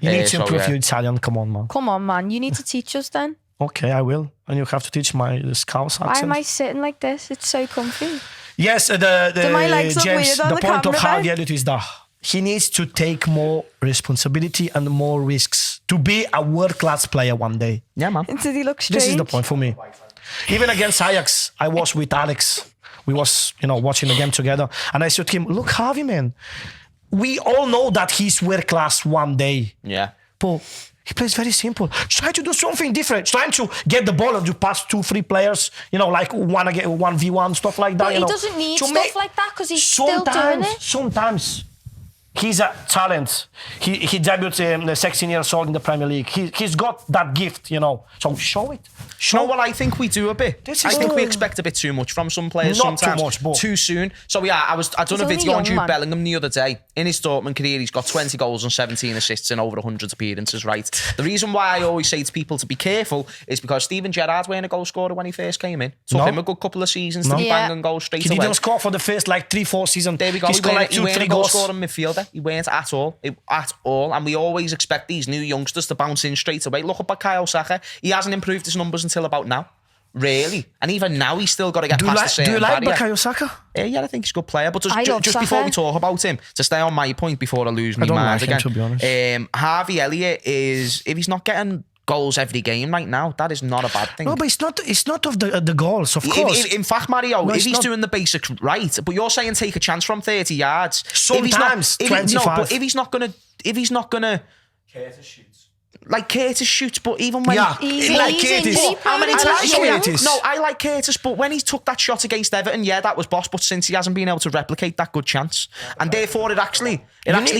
You need to So, improve yeah. your Italian. Come on, man. Come on, man. You need to teach us then. Okay, I will. And you have to teach my Scouse Why accent. am I sitting like this? It's so comfy. Yes, my legs look James, weird on the the point of camera, Javier is that he needs to take more responsibility and more risks to be a world-class player one day. Yeah, man. Did he look strange? This is the point for me. Even against Ajax, I was with Alex. We was, watching the game together. And I said to him, look, Javi, man, we all know that he's world-class one day. Yeah. But he plays very simple. Try to do something different. Trying to get the ball and you pass 2-3 players, like 1v1, stuff like that. But he doesn't need To stuff like that because he's still doing it. Sometimes. He's a talent. He debuted 16 years old in the Premier League. He's got that gift, So show it. You know what I think we do a bit? This I is think we good. expect a bit too much from some players Not too sometimes. much, but- Too soon. So yeah, I done a only video on young, Jude man. Bellingham the other day. In his Dortmund career, he's got 20 goals and 17 assists in over 100 appearances, right? The reason why I always say to people to be careful is because Steven Gerrard weren't a goal scorer when he first came in. Took No. him a good couple of seasons to be Yeah. banging goals straight He away. didn't score for the first 3-4 seasons. There we go. He scored like He weren't 2-3 a goal goals. scoring midfielder. He weren't at all. And we always expect these new youngsters to bounce in straight away. Look at Bukayo Saka. He hasn't improved his numbers until about now. Really. And even now, he's still got to get Do you past the like, certain Bukayo barrier. Saka? Yeah, I think he's a good player. But I love just before Saka. we talk about him, to stay on my point before I lose my don't mind like him, again, to be honest. Harvey Elliott is, if he's not getting goals every game right now, that is not a bad thing. No, but it's not of the goals, of course. In fact, Mario, No, if it's he's not- doing the basics right, but you're saying take a chance from 30 yards. Sometimes, if he's not, 25. but if he's not gonna, like Curtis shoots, but even when Yeah, Easy, like easy, Curtis. easy. how many I times? like Yeah, him. Curtis. No, I like Curtis, but when he took that shot against Everton, yeah, that was boss. But since he hasn't been able to replicate that good chance, and therefore it actually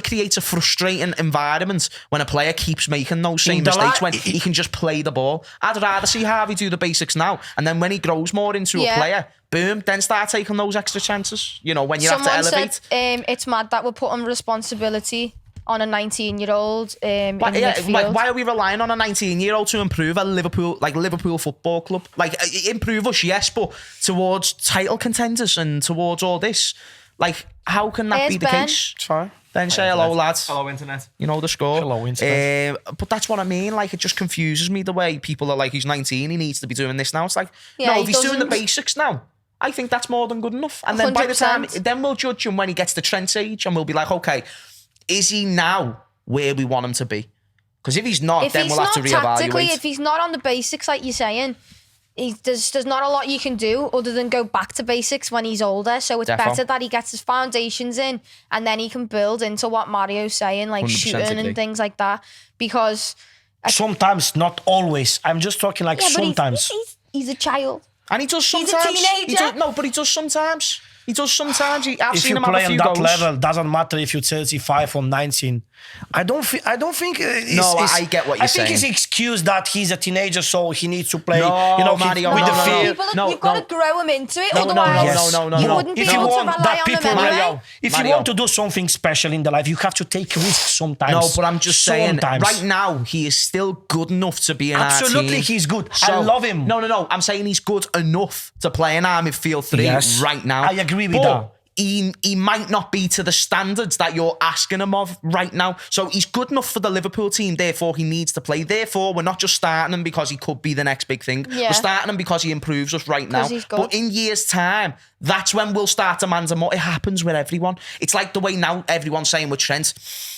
creates a frustrating environment when a player keeps making those same In the mistakes la- when he can just play the ball. I'd rather see Harvey do the basics now, and then when he grows more into a Yeah. player, boom, then start taking those extra chances. When you have to Someone elevate. said it's mad that we're putting responsibility on a 19-year-old in Why midfield. are we relying on a 19-year-old to improve a Liverpool Football Club? Like, improve us, yes, but towards title contenders and towards all this, like, how can that There's be the Ben. case? Sorry. Then say hello, lads. Hello, internet. You know the score. Hello, internet. But that's what I mean. Like, it just confuses me the way people are like, he's 19, he needs to be doing this now. It's like, Yeah, no, he if he's doing the doesn't. basics now, I think that's more than good enough. And then by the time, 100%. then we'll judge him when he gets to Trent's age, and we'll be like, okay, is he now where we want him to be? Because if he's not, If then he's we'll have not to tactically, reevaluate. if he's not on the basics, like you're saying, there's not a lot you can do other than go back to basics when he's older. So it's Defo. better that he gets his foundations in and then he can build into what Mario's saying, like 100% shooting agree. and things like that. Because Sometimes, not always. I'm just talking like yeah, but sometimes. he's a child. And he does He's a sometimes. teenager. But he does sometimes. He does sometimes. I've If seen you him have play a on few that goals. level, doesn't matter if you're 35 or 19. I don't think. No, I get what you're I think it's saying. excuse that he's a teenager, so he needs to play. No, Mario, with no, the no, fear. no. You've got to grow him into it. No, Otherwise, Yes. no, you no. wouldn't be If you able to want rely that on people, them anyway. Mario, if Mario. you want to do something special in the life, you have to take risks sometimes. No, but I'm just saying, Sometimes. right now, he is still good enough to be in our team. Absolutely, he's good. I love him. No. I'm saying he's good enough to play in our midfield three Yes. right now. I agree with But that. He might not be to the standards that you're asking him of right now. So he's good enough for the Liverpool team, therefore he needs to play. Therefore, we're not just starting him because he could be the next big thing. Yeah. We're starting him because he improves us right now. 'Cause he's good. But in years' time, that's when we'll start demanding more. It happens with everyone. It's like the way now everyone's saying with Trent,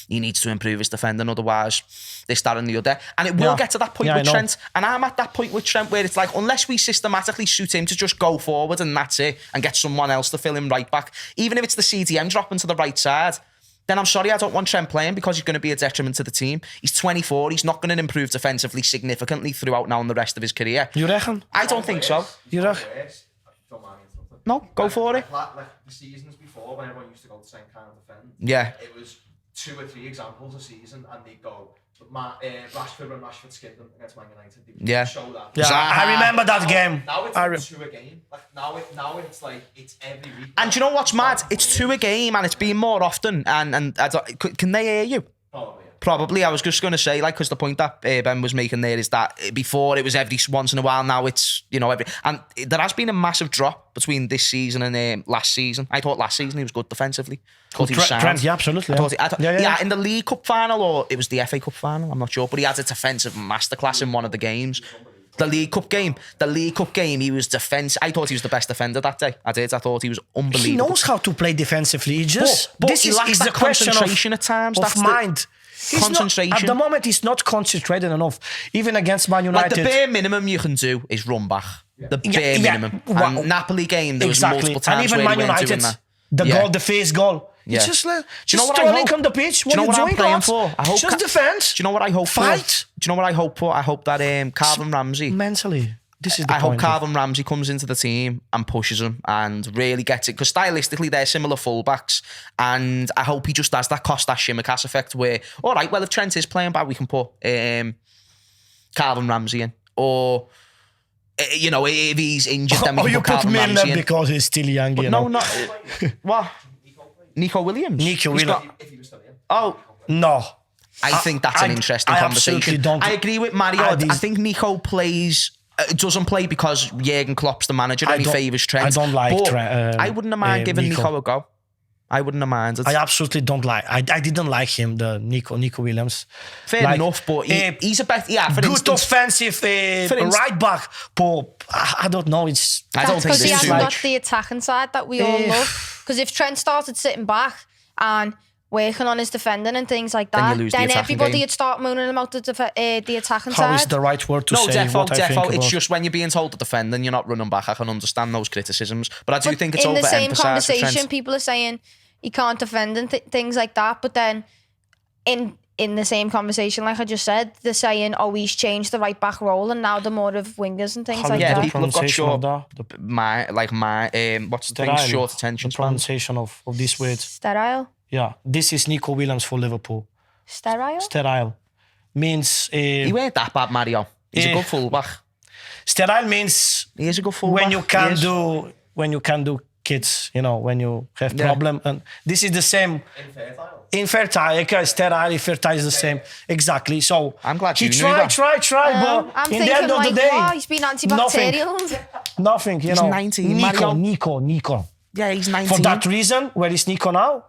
he needs to improve his defending, otherwise this, that and the other. And it will Yeah. get to that point Yeah, I with know. Trent. And I'm at that point with Trent where it's like, unless we systematically suit him to just go forward and that's it, and get someone else to fill him right back, even if it's the CDM dropping to the right side, then I'm sorry, I don't want Trent playing because he's going to be a detriment to the team. He's 24. He's not going to improve defensively significantly throughout now and the rest of his career. You reckon? I don't think so. You reckon? No, go for it. Like the seasons before, when everyone used to go the same kind of defend. Yeah. It was 2 or 3 examples a season, and they'd go. But Rashford and Rashford skinned them against Man United. They Yeah. show that. Yeah, I remember that game. Now it's I like 2 a game. Like now it's like it's every week. And do you know what's mad? It's 2 a game, and it's been more often. And I don't, can they hear you? Probably. Probably. I was just going to say, like, because the point that Ben was making there is that before it was every once in a while. Now it's, you know, every. And there has been a massive drop between this season and last season. I thought last season he was good defensively. Thought he was sound. Trent, yeah, absolutely. I thought, yeah, in the League Cup final, or it was the FA Cup final, I'm not sure. But he had a defensive masterclass in one of the games. The League Cup game, he was defense. I thought he was the best defender that day. I thought he was unbelievable. He knows how to play defensively. He just But this he is lacks the that question concentration at times. of That's the mind. He's not- concentration. at the moment, he's not concentrated enough. Even against Man Like United. the bare minimum you can do is run back. The bare minimum. Well, And Napoli game, there was exactly. multiple times And even where Man he weren't United, doing that. the Yeah. goal, the face goal. Yeah. It's just like, Do you know what I strolling hope? on the pitch. Do you know What what are I'm you praying doing, for? lads? I hope Just defend. Do you know what I hope for? Fight. Do you know what I hope for? I hope that Calvin Ramsey. Mentally. This is the I hope point. Calvin Ramsey comes into the team and pushes him and really gets it, because stylistically they're similar fullbacks, and I hope he just has that Kostas Tsimikas effect where, all right, well, if Trent is playing back, we can put Calvin Ramsey in, or you know, if he's injured, then we Oh, can you put put Calvin Ramsey Milner in. because he's still young, you No, know. not what? Nico Williams. Nico He's Williams. If he was still in. Oh, No. I think that's an interesting I conversation. absolutely don't. I agree with Mario. I think Nico plays. Doesn't play because Jurgen Klopp's the manager and he favours Trent. I don't like But Trent. I wouldn't have mind giving Nico a go. I wouldn't have minded. I absolutely don't like. I didn't like him, the Nico Williams. Fair enough, but he's a better. Yeah, for good instance, offensive right back, but I don't know. It's I don't think because he this hasn't is got too the attacking side that we all love. Because if Trent started sitting back and working on his defending and things like Then you that, lose the then attacking everybody game. would start moaning about the attacking how side. is the right word to No, say what I think defo. It's about. just when you're being told to defend and you're not running back, I can understand those criticisms. But I do think it's in the same overemphasised for conversation, Trent. people are saying he can't defend and things like that. But then in the same conversation, like I just said, they're saying, oh, he's changed the right back role and now they're more of wingers and things How like is Yeah, the that. people have got pronunciation short. of that? What's the thing? Short attention The span. pronunciation of this word. Sterile? Yeah, this is Nico Williams for Liverpool. Sterile? Sterile means He weren't that bad, Mario. He's a good fullback. sterile means He is a good fullback. when you can do kids, you know, when you have problem, and this is the same. Infertile, okay, sterile, infertile is the same. Exactly. So I'm glad he you knew that. tried, but I'm in thinking the end of like, the day, wow, he's been antibacterial. nothing. You He's know, 19, Mario. Nico. Yeah, he's 19. For that reason, where is Nico now?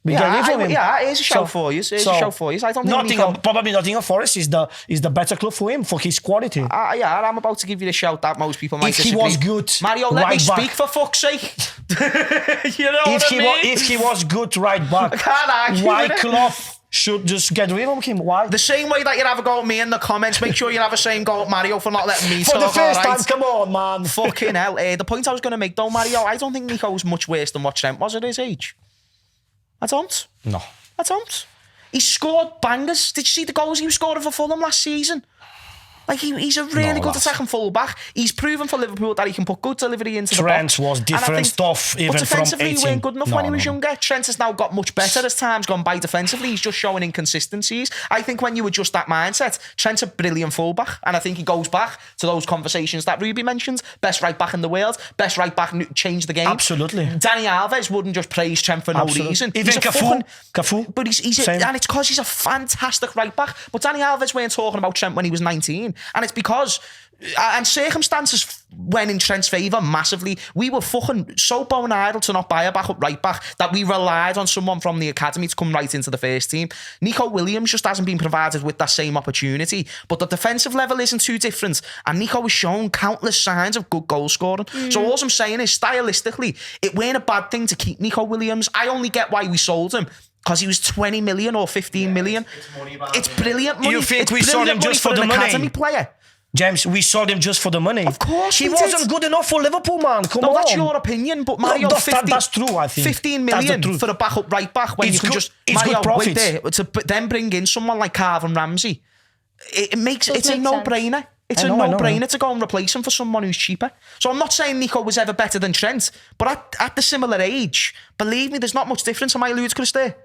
We get rid of him. Here's a show for you. Here's a show for you. I don't think Nico... Probably Nottingham Forest is the better club for him for his quality. I'm about to give you the shout that most people might If disagree. he was good, Mario, let me right back. speak for fuck's sake. You know what I mean? If he was good right back, I can't argue why with it. Klopp should just get rid of him? Why? The same way that you have a go at me in the comments, make sure you have the same go at Mario for not letting me For talk. the first all time, right? come on, man. Fucking hell. The point I was going to make though, Mario, I don't think Nico's much worse than what Trent was at his age. I don't. No. I don't. He scored bangers. Did you see the goals he was scoring for Fulham last season? Like, he's a really good attacking full-back. He's proven for Liverpool that he can put good delivery into Trent the box. was And I different think- stuff even but from defensively, 18. he weren't good enough No, when he was no. younger. Trent has now got much better as time's gone by defensively. He's just showing inconsistencies. I think when you adjust that mindset, Trent's a brilliant full-back. And I think he goes back to those conversations that Ruby mentioned. Best right-back in the world. Best right-back changed the game. Absolutely. Danny Alves wouldn't just praise Trent for no Absolutely. reason. Even He's a Cafu. But he's Same. and it's because he's a fantastic right back. But Danny Alves weren't talking about Trent when he was 19, and it's because and circumstances went in Trent's favour massively. We were fucking so bone idle to not buy a backup right back that we relied on someone from the academy to come right into the first team. Nico Williams just hasn't been provided with that same opportunity, but the defensive level isn't too different, and Nico has shown countless signs of good goal scoring. So all I'm saying is, stylistically, it weren't a bad thing to keep Nico Williams. I only get why we sold him, because he was 20 million or 15 million. It's brilliant money. You think It's we sold brilliant him just money for the an money? academy player. James, we sold him just for the money. Of course he we wasn't did. good enough for Liverpool, man. Come on. No, that's your opinion, but Mario, No, that's true, I think. 15 That's the million truth. for a backup right back when It's you can good- just it's good Mario, profits. wait there to then bring in someone like Calvin Ramsey. It's a make sense. no-brainer. It's I a know, I know, no-brainer to go and replace him for someone who's cheaper. So I'm not saying Nico was ever better than Trent, but at the similar age, believe me, there's not much difference. Am I ludicrous there?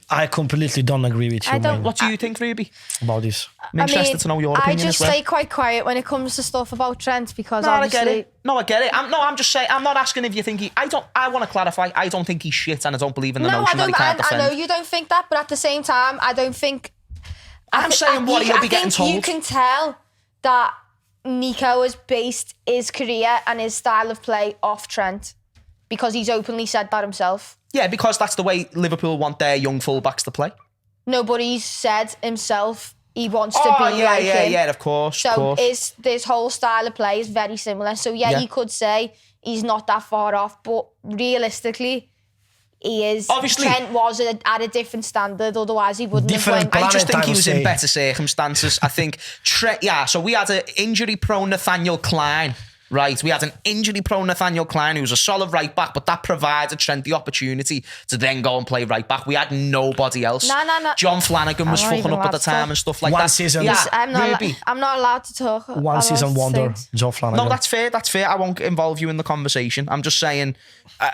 I completely don't agree with you, I don't- man, What do you think, Ruby? about this. I'm interested to know your opinion I just as well. stay quite quiet when it comes to stuff about Trent because No, I obviously. get it. No, I get it. I'm just saying. I'm not asking if you think he. I want to clarify. I don't think he's shit, and I don't believe in the No, I notion that he don't. can't I defend. know you don't think that, but at the same time, I don't think. I'm saying what he'll be getting told. You can tell that Nico has based his career and his style of play off Trent because he's openly said that himself. Yeah, because that's the way Liverpool want their young fullbacks to play. Nobody's said himself he wants to be like him. yeah, of course. of So course. this whole style of play is very similar. So Yeah. you could say he's not that far off, but realistically, he is. Obviously- Trent was at a different standard. Otherwise, he wouldn't Different have went. I just planet, think I he would was in say. better circumstances. I think Trent. Yeah, so we had an injury-prone Nathaniel Klein. Right, we had an injury-prone Nathaniel Klein who was a solid right back, but that provided Trent the opportunity to then go and play right back. We had nobody else. No. John Flanagan was I'm not fucking even up at allowed the to time talk. and stuff like One that. season. Yeah, I'm not. Ruby. I'm not allowed to talk. One season wonder, Joe Flanagan. No, that's fair. That's fair. I won't involve you in the conversation. I'm just saying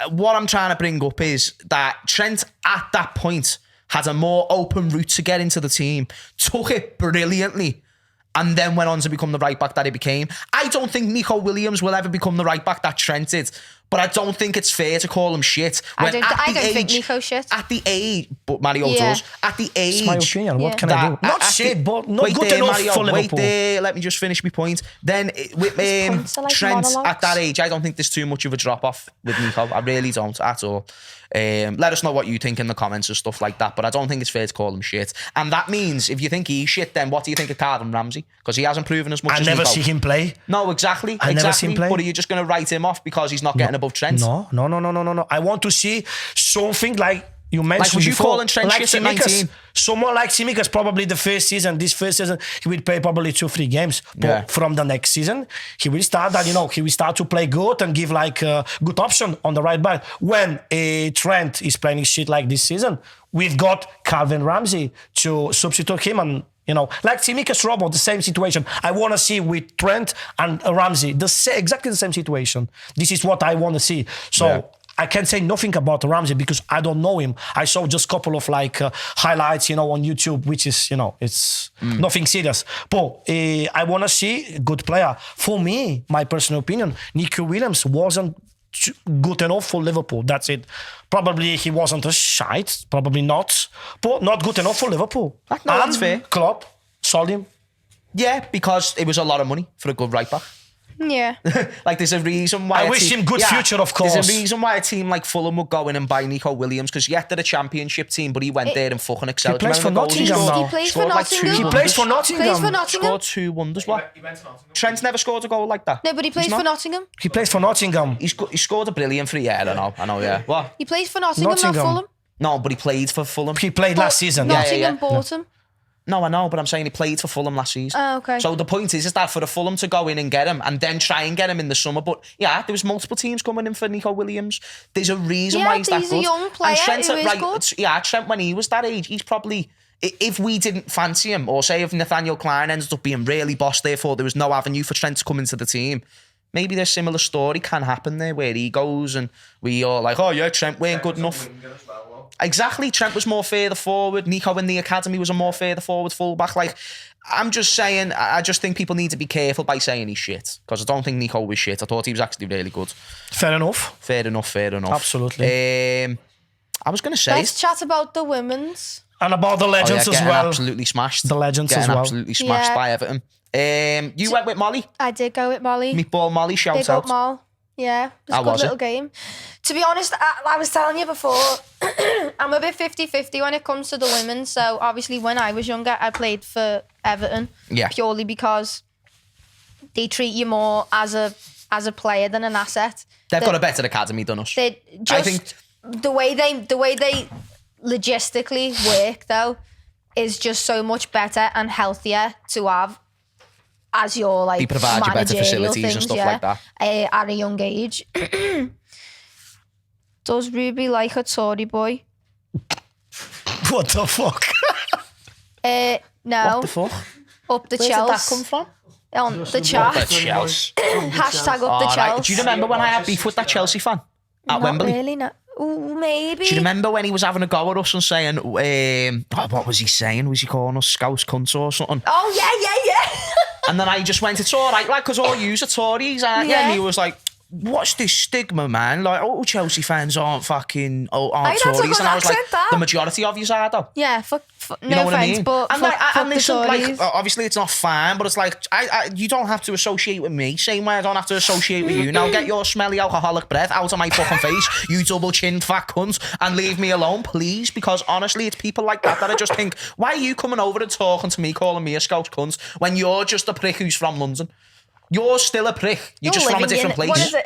what I'm trying to bring up is that Trent at that point had a more open route to get into the team, took it brilliantly, and then went on to become the right back that he became. I don't think Nico Williams will ever become the right back that Trent did, but I don't think it's fair to call him shit. I when don't at the think age- Nico's shit. At the age, but Mario Yeah. does. At the age, It's my opinion. What Yeah. can I do? Not at shit, the- but not wait good there, enough Mario, for wait Liverpool. there, let me just finish my point. Then with points are like Trent monologues. at that age, I don't think there's too much of a drop off with Nico. I really don't at all. Let us know what you think in the comments and stuff like that. But I don't think it's fair to call him shit. And that means if you think he's shit, then what do you think of Calvin Ramsey? Because he hasn't proven as much I as never Nico. see him play. No, exactly. I never see him play. But are you just going to write him off because he's not getting above Trent? No. I want to see something like you mentioned was you before. calling Trent like shit at 19? Someone like Tsimikas, probably this first season, he will play probably 2-3 games. But Yeah. from the next season, he will start that, he will start to play good and give like a good option on the right back. When Trent is playing shit like this season, we've got Calvin Ramsey to substitute him and like Tsimikas, Robert, the same situation. I want to see with Trent and Ramsey, exactly the same situation. This is what I want to see. So Yeah. I can't say nothing about Ramsey because I don't know him. I saw just a couple of highlights, on YouTube, which is, it's nothing serious. But I want to see a good player. For me, my personal opinion, Nico Williams wasn't good enough for Liverpool. That's it. Probably he wasn't a shite. Probably not. But not good enough for Liverpool. No, that's fair. Klopp sold him. Yeah, because it was a lot of money for a good right back. Yeah. Like there's a reason why I wish him good future, of course. There's a reason why a team like Fulham would go in and buy Nico Williams because they're a championship team, but he went there and fucking excelled. He plays Do you remember for the goals Nottingham scored? now. He plays Scored for like two Nottingham. He wonders. plays for Nottingham. Plays for Nottingham. Scored 2 wonders. What? He went to Nottingham. Trent's never scored a goal like that. No, but he plays He's for not? Nottingham. He plays for Nottingham. He scored a brilliant free. Yeah, I know. Yeah. What? He plays for Nottingham, not Nottingham. Fulham. No, but he played for Fulham. He played last season. Yeah. Nottingham yeah. bought him. No, I know, but I'm saying he played for Fulham last season. Oh, okay. So the point is that for the Fulham to go in and get him and then try and get him in the summer. But yeah, there was multiple teams coming in for Nico Williams. There's a reason Yeah, why he's that he's a good. young player Trent, who is good. Yeah, Trent, when he was that age, he's probably... If we didn't fancy him, or say if Nathaniel Klein ended up being really boss, therefore there was no avenue for Trent to come into the team, maybe there's a similar story can happen there where he goes and we are like, oh yeah, Trent weren't good enough. Exactly, Trent was more further forward. Nico in the academy was a more further forward fullback. Like, I'm just saying, I just think people need to be careful by saying he's shit because I don't think Nico was shit. I thought he was actually really good. Fair enough. Fair enough. Absolutely. I was going to say... Let's chat about the women's. And about the legends getting as well. absolutely smashed. The legends getting as well. absolutely smashed Yeah. by Everton. You went with Molly? I did go with Molly. Meatball Molly, shout Big out. up Mol. Yeah, it was How a good was it? little game. To be honest, I was telling you before, I'm a bit 50-50 when it comes to the women. So obviously when I was younger, I played for Everton Yeah. purely because they treat you more as a player than an asset. They've got a better academy than us. They just I think- the way they logistically work though is just so much better and healthier to have as your like They provide you better managerial facilities and things, stuff yeah, like that. At a young age. Does Ruby like a Tory boy? What the fuck? No. What the fuck? Up the Where did that Chelsea. come from? On the The chat. Chelsea. Hashtag up the Alright. Chelsea. Do you remember when I had beef with that Chelsea fan at Not Wembley? really, no. Ooh, maybe. Do you remember when he was having a go at us and saying, what was he saying? Was he calling us scouse cunts or something? Oh, yeah. And then I just went, it's all right, like, because all yous are Tories, aren't you? Yeah. And he was like, what's this stigma, man? Like, all Chelsea fans aren't fucking, aren't that's a Tories. good And I was like, accent, that. the majority of yous are, though. Yeah, fuck You no know what offense, I mean? but and fuck, fuck and the listen, Tories. like, obviously it's not fine, but it's like, you don't have to associate with me. Same way I don't have to associate with you. Now get your smelly alcoholic breath out of my fucking face, you double-chinned fat cunt, and leave me alone, please. Because honestly, it's people like that I just think, why are you coming over and talking to me, calling me a scout cunt, when you're just a prick who's from London? You're still a prick. You're just from a different place. What is it?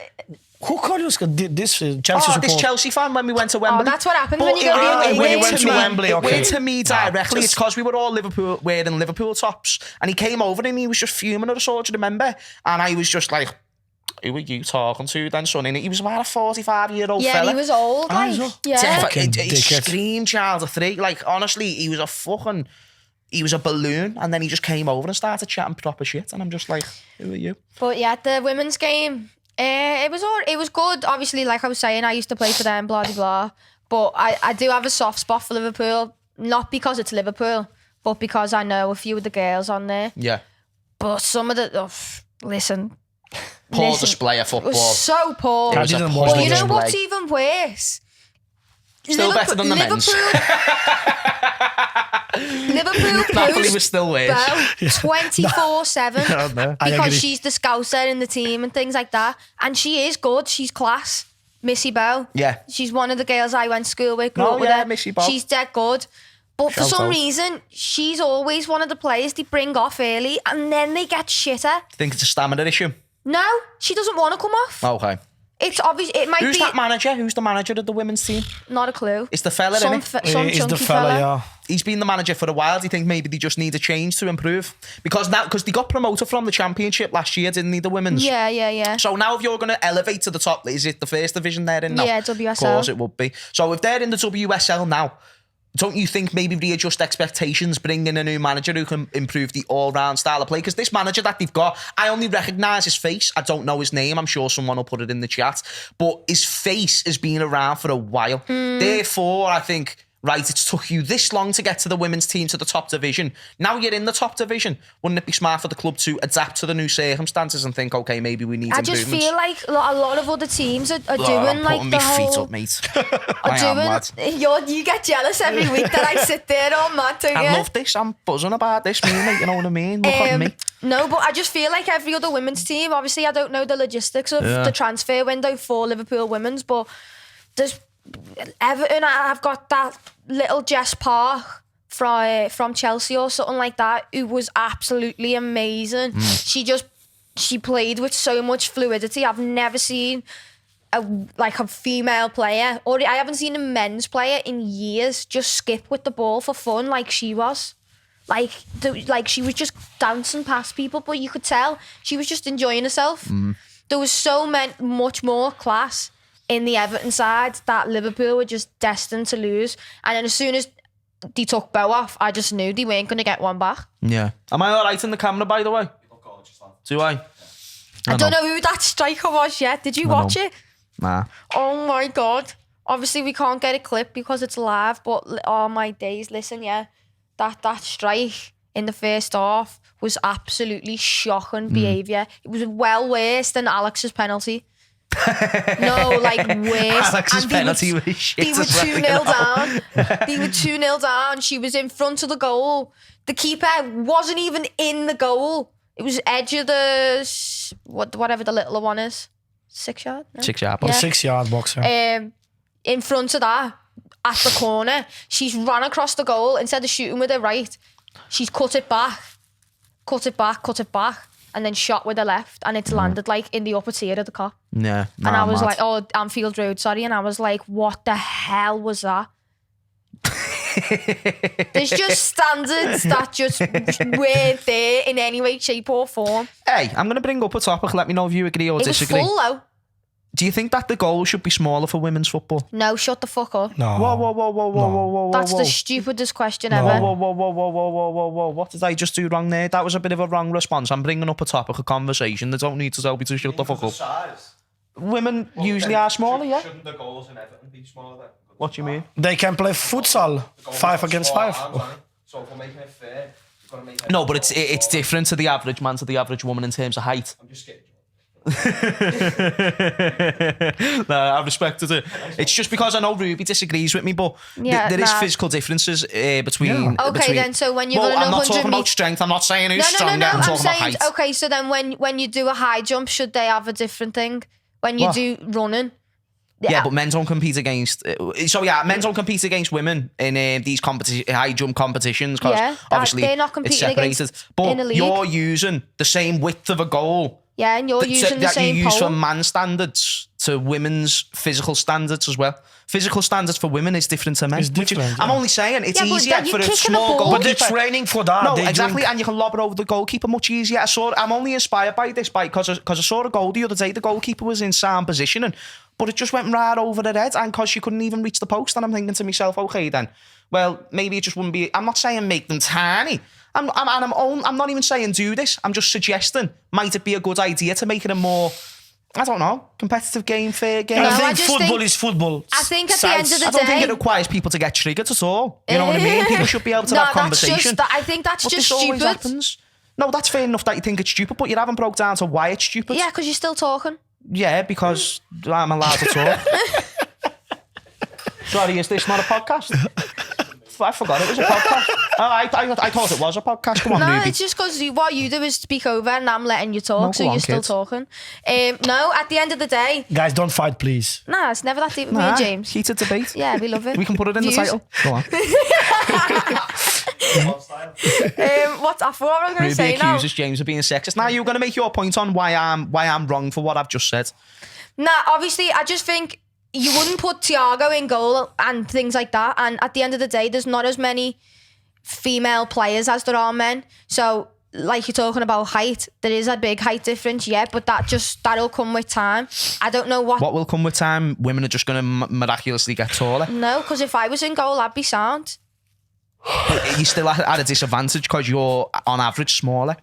Who called you this Chelsea Oh, support? this Chelsea fan when we went to Wembley. Oh, that's what happens But when you go to it- the it away when you games. went to Wembley, It okay. went to me directly. just- It's because we were all wearing Liverpool tops, and he came over and he was just fuming at us all. Do you remember? And I was just like, "Who are you talking to, then, son?" And he was about a 45-year-old Yeah, fella. he was old, Ah, like, he's old. yeah. Fucking He dickhead. screamed child of 3. Like, honestly, he was a balloon, and then he just came over and started chatting proper shit, and I'm just like, who are you? But yeah, the women's game, it was good. Obviously, like I was saying, I used to play for them, blah, blah, blah. But I do have a soft spot for Liverpool, not because it's Liverpool, but because I know a few of the girls on there. Yeah. But some of the, listen. Poor Listen, display of It football. was so poor. It was a didn't poor watch But you know display. what's even worse? Still better than the men's. Liverpool Napoli post was still worse. Bell 24/7 I because agree. she's the scouser in the team and things like that. And she is good. She's class. Missy Bell. Yeah. She's one of the girls I went to school with. Grew Oh, up with yeah, her. Missy Bell. She's dead good. But for Shout some out. reason, she's always one of the players they bring off early and then they get shitter. Think it's a stamina issue? No, she doesn't want to come off. Okay. It's obvious. It might Who's be that manager? Who's the manager of the women's team? not a clue. It's the fella, Some, isn't it? some He's chunky the fella, yeah. He's been the manager for a while. Do you think maybe they just need a change to improve? Because they got promoted from the Championship last year, didn't they, the women's? Yeah. So now if you're going to elevate to the top, is it the first division they're in now? Yeah, WSL. Of course it would be. So if they're in the WSL now, don't you think maybe readjust expectations, bring in a new manager who can improve the all-round style of play? Because this manager that they've got, I only recognise his face. I don't know his name. I'm sure someone will put it in the chat. But his face has been around for a while. Therefore, I think, right, it's took you this long to get to the women's team to the top division. Now you're in the top division. Wouldn't it be smart for the club to adapt to the new circumstances and think, okay, maybe we need I improvements? just feel like a lot of other teams are I'm doing like putting the my whole. feet up, mate. I am, lad. You get jealous every week that I sit there all mad, don't you? I love this. I'm buzzing about this, mate. You know what I mean? Look at me. No, but I just feel like every other women's team, obviously I don't know the logistics of the transfer window for Liverpool women's, but there's Everton, I've got that little Jess Park from Chelsea or something like that, who was absolutely amazing. She played with so much fluidity. I've never seen a female player, or I haven't seen a men's player in years just skip with the ball for fun like she was. Like she was just dancing past people, but you could tell she was just enjoying herself. There was much more class in the Everton side that Liverpool were just destined to lose. And then as soon as they took Bow off, I just knew they weren't going to get one back. Yeah. Am I all right in the camera, by the way? Do I? I don't know who that striker was yet. Did you watch it? Nah. Oh my God. Obviously, we can't get a clip because it's live, but oh my days, listen, yeah. That strike in the first half was absolutely shocking behaviour. It was well worse than Alex's penalty. No, like worse. Alex's And penalty was shit. They were as well, 2-0 you know. down. They were 2-0 down. She was in front of the goal. The keeper wasn't even in the goal. It was edge of the whatever the littler one is. 6 yard? No? 6 yard. Yeah. 6 yard box, yeah. In front of that, at the corner, she's run across the goal. Instead of shooting with her right, she's cut it back, and then shot with her left, and it's landed like in the upper tier of the car. Yeah. And I was like, oh, Anfield Road, sorry. And I was like, what the hell was that? There's just standards that just weren't there in any way, shape or form. Hey, I'm going to bring up a topic. Let me know if you agree or It was disagree. full though. Do you think that the goal should be smaller for women's football? No, shut the fuck up. No. Whoa. That's the stupidest question No. ever. Whoa. What did I just do wrong there? That was a bit of a wrong response. I'm bringing up a topic of conversation. They don't need to tell me to shut the fuck up. Size. Women usually are smaller, yeah? Shouldn't the goals in Everton be smaller then? What do you mean? They can play futsal, The goals 5 have against small 5. arms, haven't they? So if we're making it fair, you've got to make it. No, but it's different to the average man to the average woman in terms of height. I'm just kidding. No, I respected it. It's just because I know Ruby disagrees with me, but Yeah, there is nah. physical differences between. Okay, between, then, so when you run I'm not 100 talking about meters- strength. I'm not saying who's No, stronger. I'm I'm talking about saying, height. okay, so then when you do a high jump, should they have a different thing? When you What? do running? Yeah, but men don't compete against. Men don't compete against women in these high jump competitions because Yeah, obviously they're not it's competing separated. against But in a league. you're using the same width of a goal Yeah, and you're using the that same you use pole. for man standards to women's physical standards as well. Physical standards for women is different to men. It's different, I'm yeah. only saying it's Yeah, but easier then for you're a kicking a small ball. But they're goalkeeper. training for that. No, They exactly, drink- and you can lob it over the goalkeeper much easier. I'm only inspired by this because I saw a goal the other day. The goalkeeper was in sound positioning, but it just went right over the head, and because she couldn't even reach the post. And I'm thinking to myself, okay, then, well, maybe it just wouldn't be. I'm not saying make them tiny. I'm not even saying do this. I'm just suggesting might it be a good idea to make it a more, I don't know, competitive game, fair game. No, I I think just football think- is football. I think at the end of the I don't think day- it requires people to get triggered at all. You know what I mean? People should be able to No, have conversation. I think that's But just this always stupid. happens. No, that's fair enough that you think it's stupid, but you haven't broke down to why it's stupid. Yeah, because you're still talking. Yeah, because I'm allowed to talk. Sorry, is this not a podcast? I forgot it was a podcast. I thought it was a podcast. Come on, No, Ruby. it's just because what you do is speak over and I'm letting you talk, No, so go on, you're still kid. talking. No, at the end of the day, Guys, don't fight, please. nah, it's never that deep with me Nah, and James. heated debate. Yeah, we love it. We can put it in Views. the title. Go on. What's I forgot what I was going to Ruby say now. accuses James of being sexist. Now you're going to make your point on why I'm wrong for what I've just said. Nah, obviously, I just think you wouldn't put Thiago in goal and things like that. And at the end of the day, there's not as many female players as there are men. So, like you're talking about height, there is a big height difference, yeah, but that'll come with time. I don't know what. What will come with time? Women are just going to miraculously get taller. No, because if I was in goal, I'd be sound. But you're still at a disadvantage because you're on average smaller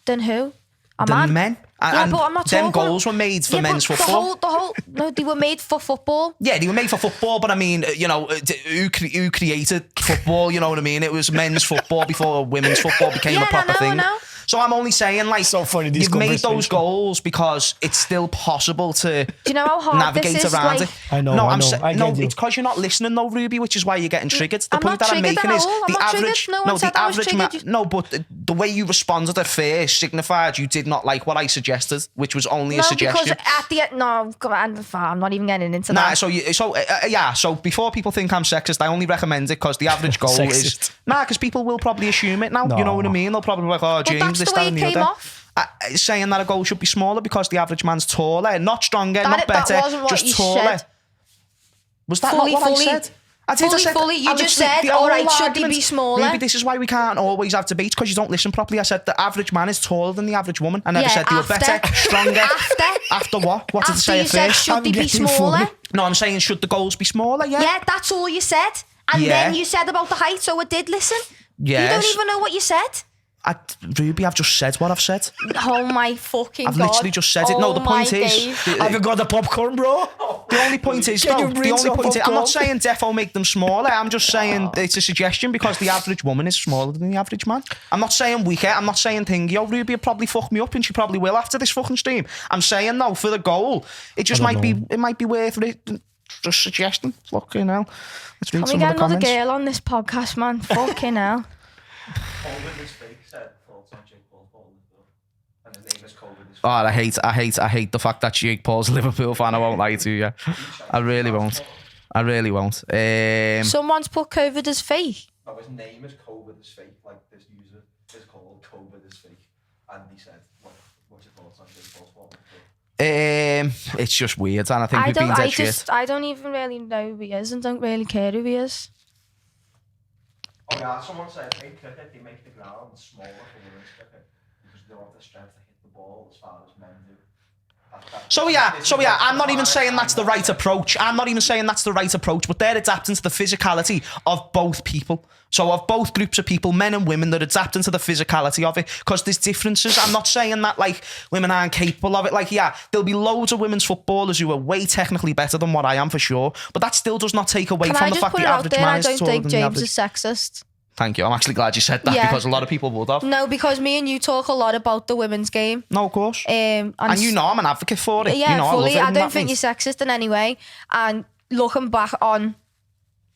Then who? A than man? men. Yeah, And but I'm not them talking. goals were made for Yeah, men's but football. no, they were made for football. Yeah, they were made for football, but I mean, who created football? You know what I mean? It was men's football before women's football became Yeah, a proper I thing. know. So I'm only saying, like, So funny, this you've made those conversation. goals because it's still possible to Do you know how hard navigate this is? around Like, it. I know, No, I I'm know, saying I no. get you. It's because you're not listening, though, Ruby, which is why you're getting triggered. The I'm point not that I'm triggered making at is all. I'm the not average. triggered. No one said the I was average man. triggered. No, but the way you responded at first signified you did not like what I suggested, which was only a no, suggestion. because at the end, no, come on, I'm not even getting into Nah, that. so before people think I'm sexist, I only recommend it because the average goal is Sexist. because people will probably assume it now. No. You know what I mean? They'll probably be like, oh, But James, that's this, the that, way and it the came other. off. Saying that a goal should be smaller because the average man's taller, not stronger, That not better, wasn't what just you taller. said. Was that Fully, not what fully. I said? I did. I said, Fully, you I just literally- said, the all whole right, should they argument- be smaller? Maybe this is why we can't always have debates because you don't listen properly. I said the average man is taller than the average woman. I never Yeah, said they were after. better, stronger. After. After what? What did I After say you at said, first? should I'm they be getting smaller? funny. No, I'm saying should the goals be smaller? Yeah, that's all you said. And Yeah. then you said about the height, so I did listen. Yes. You don't even know what you said. Ruby, I've just said what I've said. Oh my fucking I've God. literally just said it. No, the Oh my point is, days. Have you got the popcorn, bro? the only point is, Can no, you the bring only some point is, I'm not popcorn? saying defo make them smaller. I'm just saying it's a suggestion because the average woman is smaller than the average man. I'm not saying weaker. I'm not saying thingy. Yo, Ruby will probably fuck me up, and she probably will after this fucking stream. I'm saying though, for the goal, it just I might don't be. It might be worth it. Just suggesting. Fucking hell. Let's read Can we some get of the another comments. girl on this podcast, man? Fucking hell. COVID is fake, said thoughts on Jake Paul's ball, and his name is COVID is fake. Oh, I hate the fact that Jake Paul's a Liverpool fan. I won't lie to you. I really won't. Someone's put COVID as fake. No, his name is COVID is fake. Like this user is called COVID is fake, and he said, "What's your thoughts on Jake Paul's ball?" It's just weird, and I think we've been dead shit. I don't even really know who he is and don't really care who he is. Oh yeah, someone said in cricket they make the ground smaller for women's cricket because they want the strength to hit the ball as far as men do. So yeah, I'm not even saying that's the right approach. I'm not even saying that's the right approach, but they're adapting to the physicality of both people. So of both groups of people, men and women, they're adapting to the physicality of it because there's differences. I'm not saying that like women aren't capable of it. Like, yeah, there'll be loads of women's footballers who are way technically better than what I am for sure, but that still does not take away from the fact the average man is taller than the I don't think James average. is sexist. Thank you. I'm actually glad you said that because a lot of people would have. No, because me and you talk a lot about the women's game. No, of course. And you know I'm an advocate for it. Yeah, you know, fully. I love it. I don't think you're sexist in any way. And looking back on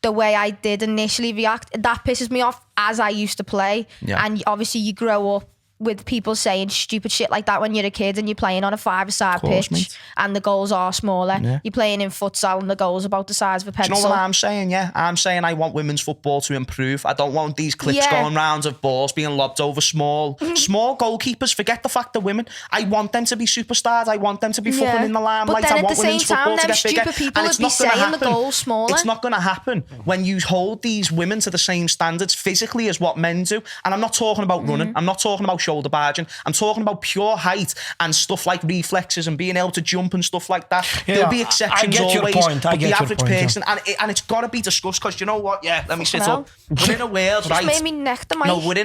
the way I did initially react, that pisses me off as I used to play. Yeah. And obviously you grow up with people saying stupid shit like that when you're a kid and you're playing on a 5-a-side pitch mate. and the goals are smaller. Yeah. You're playing in futsal and the goals are about the size of a Do you pencil. know what I'm saying? Yeah, I'm saying I want women's football to improve. I don't want these clips going round of balls being lobbed over small goalkeepers. Forget the fact they're women. I want them to be superstars. I want them to be fucking in the limelight. But then I at want the same women's football time, to them get bigger. stupid people And would it's be not gonna saying the happen. goals smaller. It's not going to happen when you hold these women to the same standards physically as what men do. And I'm not talking about running. I'm not talking about shoulder barging. I'm talking about pure height and stuff like reflexes and being able to jump and stuff like that. Yeah, There'll be exceptions I get your always. point. But the average Yeah. person, and it's got to be discussed because you know what? Yeah, let me sit hell. up. We're in a world, Just right? made me neck the mic. No, we're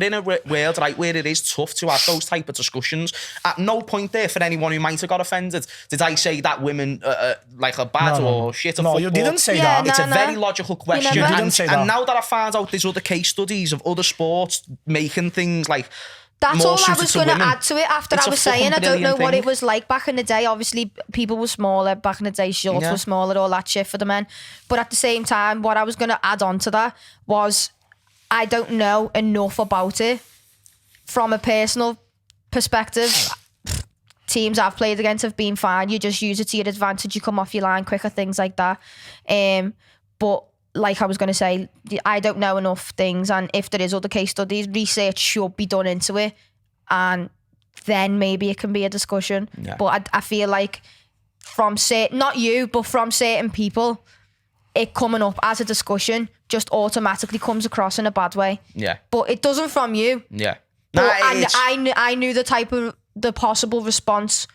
in a world, right, where it is tough to have those type of discussions. At no point there for anyone who might have got offended did I say that women like are bad or shit at No, football. you didn't say Yeah, that. It's no, a no. very logical question. You didn't and, say and that. now that I found out there's other case studies of other sports making things like That's more all I suited was to going to women. add to it after It's I a was saying. fucking I don't know brilliant what thing. it was like back in the day. Obviously, people were smaller back in the day. Shorts Yeah. were smaller, all that shit for the men. But at the same time, what I was going to add on to that was I don't know enough about it from a personal perspective. Teams I've played against have been fine. You just use it to your advantage. You come off your line quicker, things like that. But like I was going to say, I don't know enough things, and if there is other case studies, research should be done into it, and then maybe it can be a discussion. Yeah. But I feel like from not you, but from certain people, it coming up as a discussion just automatically comes across in a bad way. Yeah. But it doesn't from you. Yeah. But Nah, and it's- I knew the possible response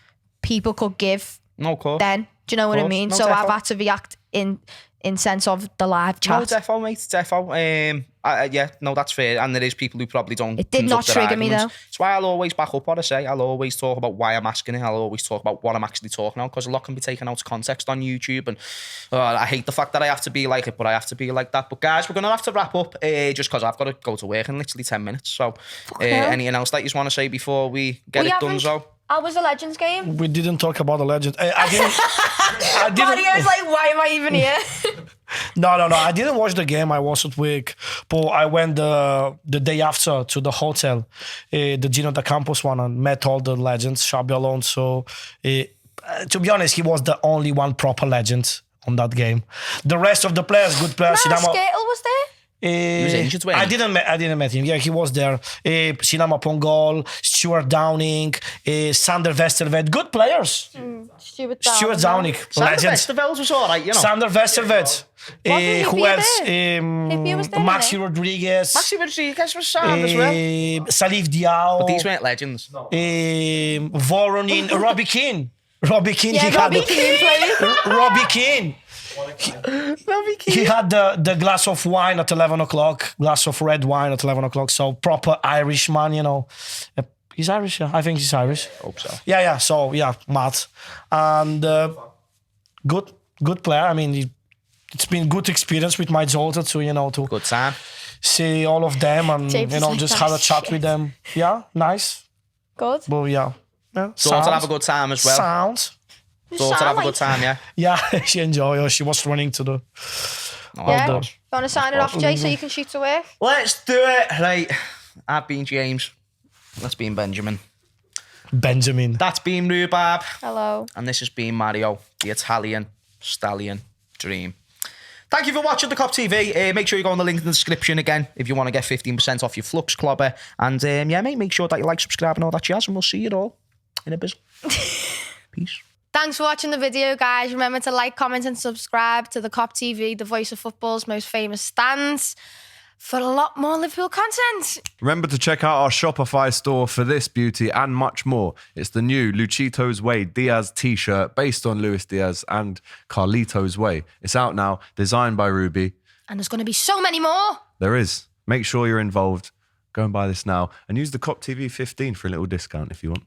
people could give No, of course. then. Do you know what I course. mean? No, So I've defo. had to react in sense of the live No, chat. defo, mate, defo. Yeah, no, that's fair. And there is people who probably don't. It did not conduct their trigger me, arguments. That's why I'll always back up what I say. I'll always talk about why I'm asking it. I'll always talk about what I'm actually talking about because a lot can be taken out of context on YouTube. And I hate the fact that I have to be like it, but I have to be like that. But guys, we're going to have to wrap up just because I've got to go to work in literally 10 minutes. So hell. anything else that you want to say before we get We it done, haven't- so? How was the Legends game? We didn't talk about the legend. I didn't. Mario's like, why am I even here? No. I didn't watch the game. I was at work, but I went the day after to the hotel, the Gino da Campos one, and met all the legends. Xabi Alonso. To be honest, he was the only one proper legend on that game. The rest of the players, good players. No, Sinama- Skittle was there. He was injured, wasn't I he? didn't meet him. Yeah, he was there. Sinama Pongol, Stuart Downing, Sander Westerveld, good players. Stuart Downing, legend. Festivals was all right, you know. Sander Westerveld. Wasn't Who Hippier else? there? Hippier was there, Maxi wasn't Rodriguez. Maxi Rodriguez was sound as well. Salif Diao. But these weren't legends. Voronin. Robbie Keane. Robbie Keane. Yeah, he had Robbie Keane played. Robbie Keane. He had the glass of wine at 11 o'clock, glass of red wine at 11 o'clock. So proper Irish man, you know. He's Irish, yeah. I think he's Irish. Hope so. Yeah. So, yeah, Matt. And good player. I mean, it's been good experience with my daughter to, you know, to Good time. see all of them and, James you is know, like, just "That's have a chat shit." with them. Yeah, nice. Good. But yeah. Daughter have a good time as well. Sound. Daughter have a good time, yeah. Yeah, she enjoyed it. She was running to the... Yeah. the- You want to sign it off, Jay, so you can shoot to work? Let's do it. Right. I've been James. That's been Benjamin. Benjamin. That's been Rhubarb. Hello. And this has been Mario, the Italian stallion dream. Thank you for watching the Kop TV. Make sure you go on the link in the description again if you want to get 15% off your Flux Clobber. And yeah, mate, make sure that you like, subscribe and all that jazz. And we'll see you all in a bit. Peace. Thanks for watching the video, guys. Remember to like, comment, and subscribe to the Kop TV, the voice of football's most famous stands. for a lot more Liverpool content. Remember to check out our Shopify store for this beauty and much more. It's the new Luchito's Way Diaz t-shirt based on Luis Diaz and Carlito's Way. It's out now, designed by Rubi. And there's going to be so many more. There is. Make sure you're involved. Go and buy this now and use the Kop TV 15 for a little discount if you want.